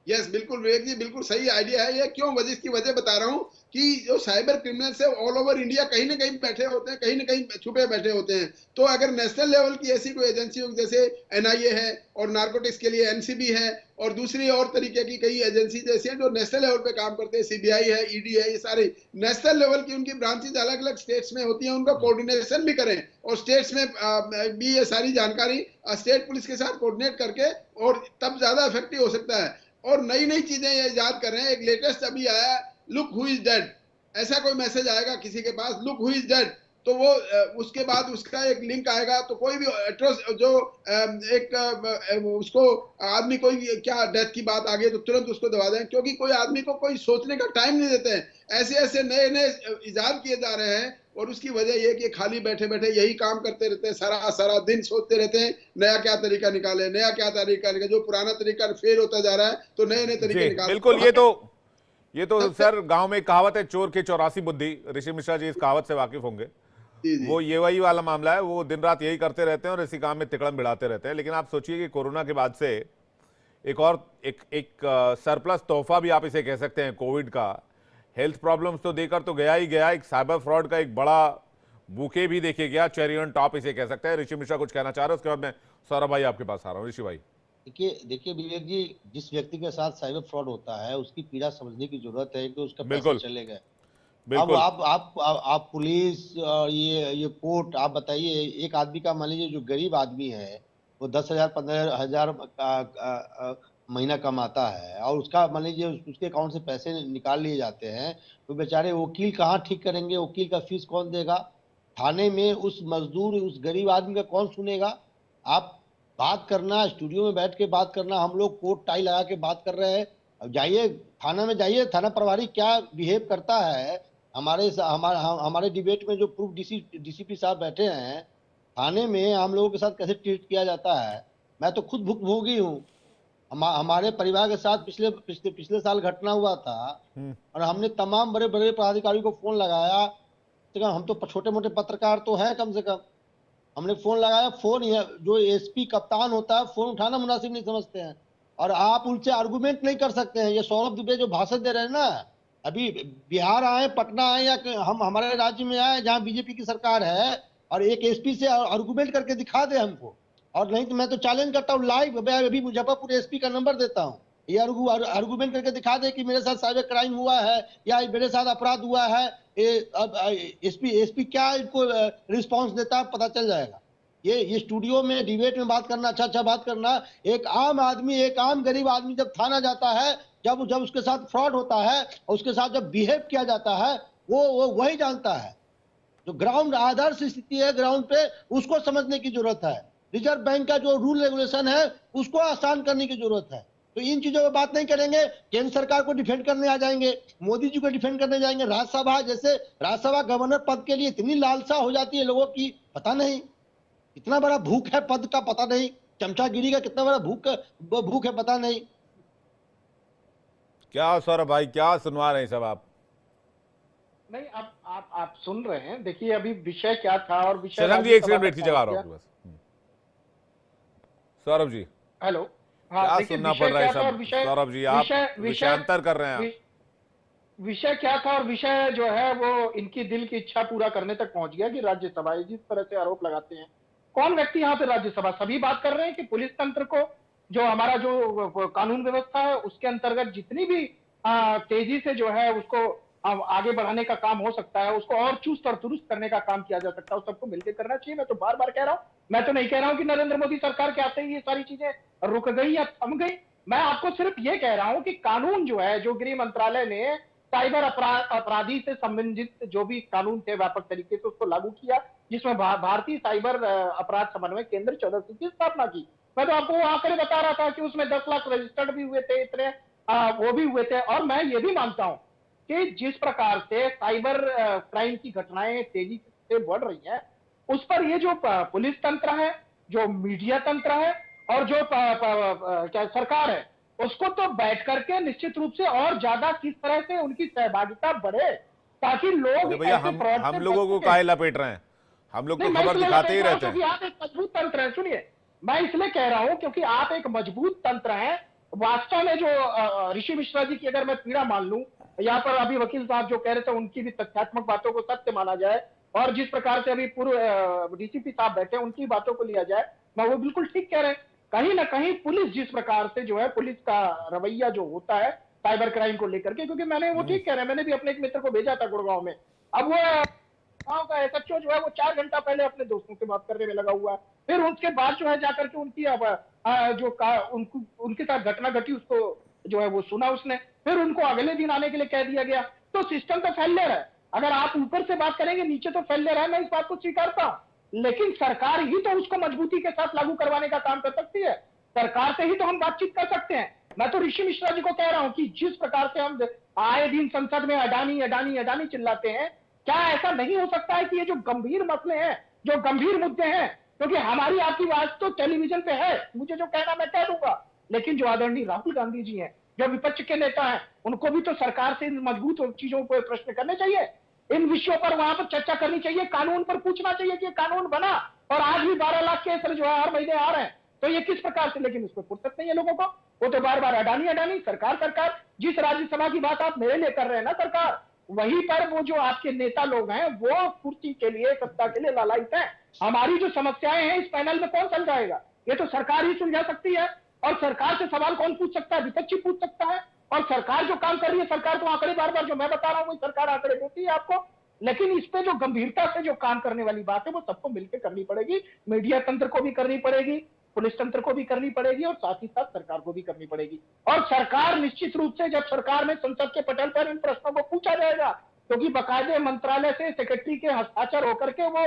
यस, बिल्कुल विवेक जी, बिल्कुल सही आइडिया है ये। क्यों इसकी वजह बता रहा हूं कि जो साइबर क्रिमिनल्स है ऑल ओवर इंडिया कहीं ना कहीं बैठे होते हैं, कहीं ना कहीं छुपे बैठे होते हैं। तो अगर नेशनल लेवल की ऐसी कोई एजेंसी हो जैसे एनआईए है और नारकोटिक्स के लिए एनसीबी है और दूसरी और तरीके की कई एजेंसी जैसी हैं जो नेशनल लेवल पे काम करते हैं, सीबीआई है, ईडी है, ये सारी नेशनल लेवल की उनकी ब्रांचेज अलग अलग स्टेट्स में होती हैं, उनका कोऑर्डिनेशन भी करें और स्टेट्स में भी ये सारी जानकारी स्टेट पुलिस के साथ कोऑर्डिनेट करके, और तब ज्यादा इफेक्टिव हो सकता है। और नई नई चीजें ये याद कर रहे हैं। एक लेटेस्ट अभी आया, लुक हु इज डेड, ऐसा कोई मैसेज आएगा किसी के पास, लुक हु इज डेड, तो वो उसके बाद उसका एक लिंक आएगा, तो कोई भी एट्रोस जो एक उसको आदमी कोई क्या डेथ की बात आ गई तो तुरंत उसको दबा दें, क्योंकि कोई आदमी को कोई सोचने का टाइम नहीं देते हैं। ऐसे ऐसे नए नए इजाद किए जा रहे हैं और उसकी वजह यह कि खाली बैठे बैठे यही काम करते रहते हैं, सारा दिन सोचते रहते हैं नया क्या तरीका निकाले, नया क्या तरीका निकाले। जो पुराना तरीका फेल होता जा रहा है तो नए नए तरीके निकाले। बिल्कुल, ये तो सर गांव में एक कहावत है, चोर के 84 बुद्धि। ऋषि मिश्रा जी इस कहावत से वाकिफ होंगे। वो ये वही वाला मामला है, वो दिन रात यही करते रहते हैं और इसी काम में तिकड़म भिड़ाते रहते हैं। लेकिन आप सोचिए कि कोरोना के बाद से एक सरप्लस तोहफा भी आप इसे कह सकते हैं कोविड का, हेल्थ प्रॉब्लम्स तो देकर तो गया ही गया, एक साइबर फ्रॉड का एक बड़ा बुके भी देखे गया, चेरी ऑन टॉप इसे कह सकते हैं। ऋषि मिश्रा कुछ कहना चाह रहे हैं, उसके बाद मैं सौरभ भाई आपके पास आ रहा हूँ। ऋषि भाई देखिए विवेक जी, जिस व्यक्ति के साथ साइबर फ्रॉड होता है उसकी पीड़ा समझने की जरूरत है कि उसका पैसे चले गए। अब आप पुलिस ये कोर्ट, आप बताइए एक आदमी का, मान लीजिए जो गरीब आदमी है वो 10,000 15,000 महीना कमाता है और उसका मान लीजिए उसके अकाउंट से पैसे निकाल लिए जाते हैं, तो बेचारे वकील कहाँ ठीक करेंगे? वकील का फीस कौन देगा? थाने में उस मजदूर, उस गरीब आदमी का कौन सुनेगा? आप बात करना, स्टूडियो में बैठ के बात करना, हम लोग कोट टाई लगा के बात कर रहे हैं। अब जाइए थाना में, जाइए थाना प्रभारी क्या बिहेव करता है। हमारे डिबेट में जो प्रूफ डीसीपी साहब बैठे हैं, थाने में हम लोगों के साथ कैसे ट्रीट किया जाता है, मैं तो खुद भुगतभोगी हूँ। हमारे परिवार के साथ पिछले साल घटना हुआ था और हमने तमाम बड़े बड़े पदाधिकारियों को फोन लगाया। तो हम तो छोटे मोटे पत्रकार तो हैं, कम से कम हमने फोन लगाया, फोन जो एसपी कप्तान होता है फोन उठाना मुनासिब नहीं समझते हैं और आप उनसे आर्गुमेंट नहीं कर सकते हैं। ये सौरभ दुबे जो भाषण दे रहे हैं ना, अभी बिहार आए, पटना आए, या हम हमारे राज्य में आए जहाँ बीजेपी की सरकार है, और एक एसपी से आर्गुमेंट करके दिखा दे हमको, और नहीं तो मैं तो चैलेंज करता हूँ लाइव, मैं अभी मुजफ्फरपुर एसपी का नंबर देता हूँ, ये आर्गुमेंट करके दिखा दे कि मेरे साथ साइबर क्राइम हुआ है या मेरे साथ अपराध हुआ है। एसपी क्या इनको रिस्पांस देता है, पता चल जाएगा। ये स्टूडियो में डिबेट में बात करना, अच्छा बात करना, एक आम आदमी, एक आम गरीब आदमी जब थाना जाता है, जब उसके साथ फ्रॉड होता है, उसके साथ जब बिहेव किया जाता है, वो वही जानता है। जो ग्राउंड आदर्श स्थिति है ग्राउंड पे, उसको समझने की जरूरत है। रिजर्व बैंक का जो रूल रेगुलेशन है उसको आसान करने की जरूरत है। तो इन चीजों पर बात नहीं करेंगे, केंद्र सरकार को डिफेंड करने आ जाएंगे, मोदी जी को डिफेंड करने जाएंगे। राज्यसभा, जैसे राज्यसभा गवर्नर पद के लिए इतनी लालसा हो जाती है लोगों की, पता नहीं कितना बड़ा भूख है पद का, पता नहीं चमचागिरी का कितना बड़ा भूख है, पता नहीं। क्या सौरभ भाई, क्या सुनवा रहे हैं सब आप? नहीं, आप सुन रहे हैं। देखिए अभी विषय क्या था और विषय शशांक जी एक सेकंड वेट कीजिए, आ रहा हूं बस। सौरभ जी हेलो, क्या सुनना पड़ रहा है सब? सौरभ जी आप विषयांतर कर रहे हैं। विषय क्या था और विषय जो है वो इनकी दिल की इच्छा पूरा करने तक पहुंच गया कि राज्यसभा, जिस तरह से आरोप लगाते हैं, कौन व्यक्ति यहाँ पे राज्यसभा, सभी बात कर रहे हैं कि पुलिस तंत्र को, जो हमारा जो कानून व्यवस्था है उसके अंतर्गत जितनी भी तेजी से जो है उसको आगे बढ़ाने का काम हो सकता है, उसको और चुस्त और दुरुस्त करने का काम किया जा सकता है, उस सबको मिलकर करना चाहिए। मैं तो बार बार कह रहा हूं, मैं तो नहीं कह रहा हूं कि नरेंद्र मोदी सरकार के आते ही ये सारी चीजें रुक गई या थम गई। मैं आपको सिर्फ ये कह रहा हूं कि कानून जो है, जो गृह मंत्रालय ने साइबर अपराधी से संबंधित जो भी कानून थे व्यापक तरीके से उसको लागू किया, जिसमें भारतीय साइबर अपराध समन्वय केंद्र 14 की स्थापना की। मैं तो आपको वो आंकड़े बता रहा था कि उसमें 10 लाख रजिस्टर्ड भी हुए थे, इतने वो भी हुए थे। और मैं ये भी मानता हूं कि जिस प्रकार से साइबर क्राइम की घटनाएं तेजी से बढ़ रही हैं, उस पर ये जो पुलिस तंत्र है, जो मीडिया तंत्र है और जो क्या सरकार है, उसको तो बैठ करके निश्चित रूप से और ज्यादा किस तरह से उनकी सहभागिता बढ़े, ताकि लोग भैया हम लोगों को काहे लपेट रहे हैं? हम लोग तो खबर दिखाते ही रहते हैं। आप एक मजबूत तंत्र है। सुनिए, मैं इसलिए कह रहा हूं क्योंकि आप एक मजबूत तंत्र हैं। वास्तव में जो ऋषि मिश्रा जी की अगर मैं पीड़ा मान लूं, यहाँ पर अभी वकील साहब जो कह रहे थे उनकी भी तथ्यात्मक बातों को सत्य माना जाए, और जिस प्रकार से अभी पूर्व डीसीपी साहब बैठे उनकी बातों को लिया जाए, मैं वो बिल्कुल ठीक कह रहे हैं। कहीं ना कहीं पुलिस जिस प्रकार से जो है, पुलिस का रवैया जो होता है साइबर क्राइम को लेकर के, क्योंकि मैंने वो ठीक कह रहे हैं, मैंने भी अपने एक मित्र को भेजा था गुड़गांव में। अब वो गांव का एसएचओ जो है वो 4 घंटा पहले अपने दोस्तों से बात करने में लगा हुआ है, फिर उसके बाद जो है जाकर के उनकी उनके साथ घटना घटी उसको जो है वो सुना उसने, फिर उनको अगले दिन आने के लिए कह दिया गया। तो सिस्टम तो फेलियर है। अगर आप ऊपर से बात करेंगे, नीचे तो फेलियर है, मैं इस बात को स्वीकारता हूं, लेकिन सरकार ही तो उसको मजबूती के साथ लागू करवाने का काम कर सकती है। सरकार से ही तो हम बातचीत कर सकते हैं। मैं तो ऋषि मिश्रा जी को कह रहा हूं कि जिस प्रकार से हम आए दिन संसद में अडानी अडानी अडानी चिल्लाते हैं, क्या ऐसा नहीं हो सकता है कि ये जो गंभीर मसले हैं, जो गंभीर मुद्दे हैं, क्योंकि हमारी आपकी बात तो टेलीविजन पे है, मुझे जो कहना मैं कह दूंगा, लेकिन जो आदरणीय राहुल गांधी जी हैं, जो विपक्ष के नेता हैं, उनको भी तो सरकार से मजबूत चीजों पर प्रश्न करने चाहिए, इन विषयों पर वहां पर चर्चा करनी चाहिए, कानून पर पूछना चाहिए कि कानून बना और आज भी 12 लाख केस जो है हर महीने आ रहे हैं, तो ये किस प्रकार से, लेकिन उस पर फुर्सत नहीं है लोगों को। वो तो बार बार अडानी अडानी, सरकार सरकार। जिस राज्यसभा की बात आप मेरे लिए कर रहे हैं ना सरकार, वहीं पर वो जो आपके नेता लोग हैं वो कुर्सी के लिए, सत्ता के लिए लालायित हैं। हमारी जो समस्याएं हैं इस पैनल में कौन सुलझाएगा? ये तो सरकार ही सुलझा सकती है। और सरकार से सवाल कौन पूछ सकता है? विपक्षी पूछ सकता है। और सरकार जो काम कर रही है, सरकार तो आंकड़े बार बार जो मैं बता रहा हूं वही सरकार आंकड़े देती है आपको, लेकिन इस पे जो गंभीरता से जो काम करने वाली बात है वो सबको मिलकर करनी पड़ेगी। मीडिया तंत्र को भी करनी पड़ेगी, पुलिस तंत्र को भी करनी पड़ेगी और साथ ही साथ सरकार को भी करनी पड़ेगी। और सरकार निश्चित रूप से, जब सरकार में संसद के पटल पर इन प्रश्नों को पूछा जाएगा, क्योंकि बकायदे मंत्रालय से सेक्रेटरी के हस्ताक्षर होकर के वो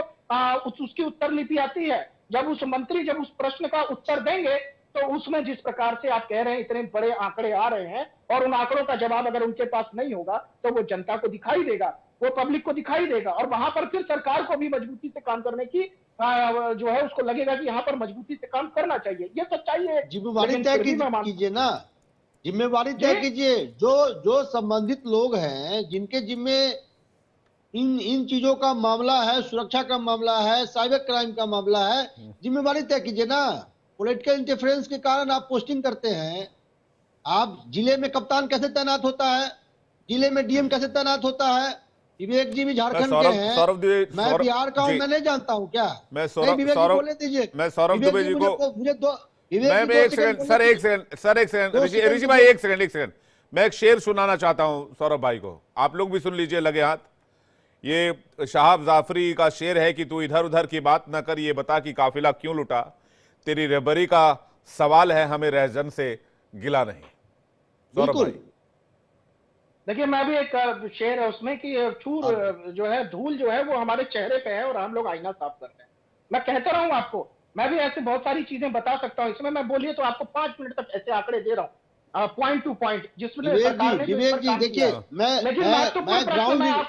उसकी उत्तर लिपि आती है, जब उस मंत्री जब उस प्रश्न का उत्तर देंगे तो उसमें जिस प्रकार से आप कह रहे हैं इतने बड़े आंकड़े आ रहे हैं, और उन आंकड़ों का जवाब अगर उनके पास नहीं होगा तो वो जनता को दिखाई देगा, वो पब्लिक को दिखाई देगा, और वहां पर फिर सरकार को भी मजबूती से काम करने की जो है उसको लगेगा कि यहाँ पर मजबूती से काम करना चाहिए। ये सच्चाई है। जिम्मेवारी तय कीजिए ना, जिम्मेवारी तय कीजिए। जो संबंधित लोग हैं, जिनके जिम्मे इन चीजों का मामला है, सुरक्षा का मामला है, साइबर क्राइम का मामला है, जिम्मेवारी तय कीजिए ना। पॉलिटिकल इंटरफेरेंस के कारण आप पोस्टिंग करते हैं। आप जिले में कप्तान कैसे तैनात होता है, जिले में डीएम कैसे तैनात होता है? विवेक जी भी झारखंड के हैं, मैं बिहार का हूँ, मैं नहीं जानता हूँ क्या? मैं नहीं, सौरभ विवेक जी बोले दीजिए। मैं सौरभ दुबे जी को मुझे दो मैं एक सेकंड सर, एक सेकंड ऋषि भाई, एक सेकंड मैं एक शेर सुनाना चाहता हूं सौरभ भाई को, आप लोग भी सुन लीजिए लगे हाथ। ये शाहब जाफरी का शेर है कि तू इधर उधर की बात ना कर, ये बता कि काफिला क्यों लुटा, तेरी रहबरी का सवाल है, हमें रहजन से गिला नहीं। सौरभ भाई देखिए, मैं भी एक शेर है उसमें कि चूर जो है, धूल जो है वो हमारे चेहरे पे है और हम लोग आईना साफ कर रहे हैं। मैं कहता रहा हूं आपको, मैं भी ऐसे बहुत सारी चीजें बता सकता हूं, इसमें मैं बोलिए तो आपको 5 मिनट तक ऐसे आंकड़े दे रहा हूं, पॉइंट टू पॉइंट, जिसमें विवेक जी देखिए, मैं आपको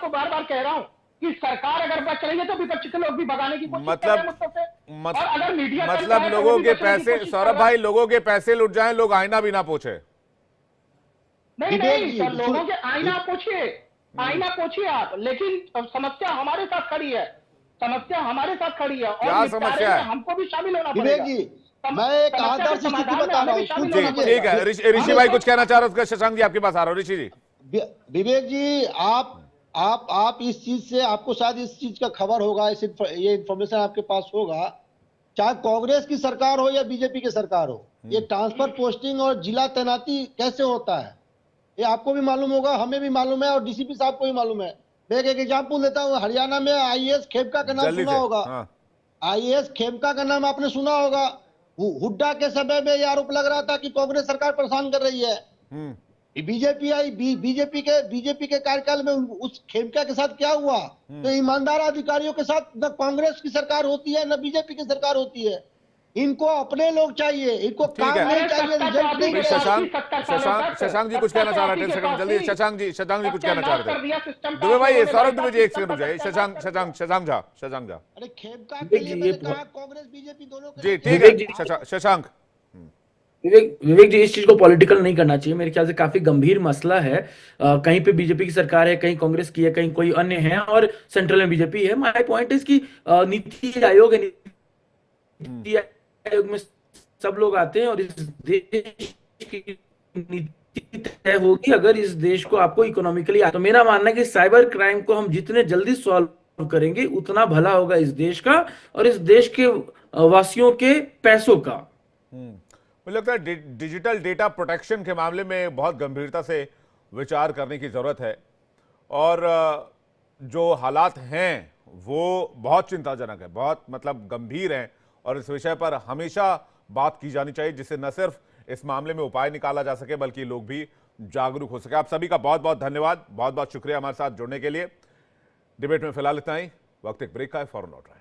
बार बार कह रहा हूं कि सरकार अगर बच रही है तो विपक्ष के लोग भी भगाने की कोशिश कर रहे हैं मुझसे, और अगर मीडिया मतलब लोगों के पैसे, सौरभ भाई लोगों के पैसे लुट जाएं, लोग आईना भी ना पोछे। नहीं सर, लोगों के आईना पोछिए आप, लेकिन समस्या हमारे साथ खड़ी है, समस्या हमारे साथ खड़ी है, क्या और समस्या है? हमको भी शामिल होना पड़ेगा। विवेक जी, मैं एक आदर्श स्थिति बता रहा हूँ। ठीक है, ऋषि भाई कुछ कहना चाह रहे हो? शशांक जी आपके पास आ रहा हूँ। ऋषि जी, विवेक जी, आप इस चीज से, आपको शायद इस चीज का खबर होगा, ये इन्फॉर्मेशन आपके पास होगा, चाहे कांग्रेस की सरकार हो या बीजेपी की सरकार हो, ये ट्रांसफर पोस्टिंग और जिला तैनाती कैसे होता है ये आपको भी मालूम होगा, हमें भी मालूम है, और डीसीपी साहब को भी मालूम है। मैं एक एग्जाम्पल देता हूँ, हरियाणा में आईएएस खेमका का नाम सुना होगा। आईएएस खेमका का नाम आपने सुना होगा। हुड्डा के समय में यह आरोप लग रहा था कि कांग्रेस सरकार परेशान कर रही है। बीजेपी आई, बीजेपी के कार्यकाल में उस खेमका के साथ क्या हुआ? तो ईमानदार अधिकारियों के साथ न कांग्रेस की सरकार होती है न बीजेपी की सरकार होती है। इनको अपने लोग चाहिए, इनको काम नहीं चाहिए, रिजल्ट नहीं। शशांक जी कुछ कहना चाह रहे थे, सेकंड जल्दी। शशांक जी कुछ कहना चाह रहे थे। दुबे भाई, सौरभ दुबे जी एक सेकंड रुक जाइए। शशांक झा अरे खेमका के लिए मैंने कहा कांग्रेस बीजेपी दोनों जी ठीक है। शशांक विवेक जी, इस चीज को पॉलिटिकल नहीं करना चाहिए, मेरे ख्याल से काफी गंभीर मसला है। कहीं पे बीजेपी की सरकार है, कहीं कांग्रेस की है, कहीं कोई अन्य है, और सेंट्रल में बीजेपी है। माय पॉइंट इज कि नीति आयोग है, नीति आयोग में सब लोग आते हैं, और इस देश की नीति तय होगी अगर इस देश को आपको इकोनॉमिकली। तो मेरा मानना है कि साइबर क्राइम को हम जितने जल्दी सॉल्व करेंगे उतना भला होगा इस देश का और इस देश के वासियों के पैसों का। मुझे लगता है डिजिटल डेटा प्रोटेक्शन के मामले में बहुत गंभीरता से विचार करने की जरूरत है, और जो हालात हैं वो बहुत चिंताजनक है, बहुत मतलब गंभीर हैं, और इस विषय पर हमेशा बात की जानी चाहिए, जिससे न सिर्फ इस मामले में उपाय निकाला जा सके बल्कि लोग भी जागरूक हो सके। आप सभी का बहुत बहुत धन्यवाद, बहुत बहुत शुक्रिया हमारे साथ जुड़ने के लिए। डिबेट में फिलहाल इतना ही, वक्त एक ब्रेक का है, फौरन लौट रहे हैं।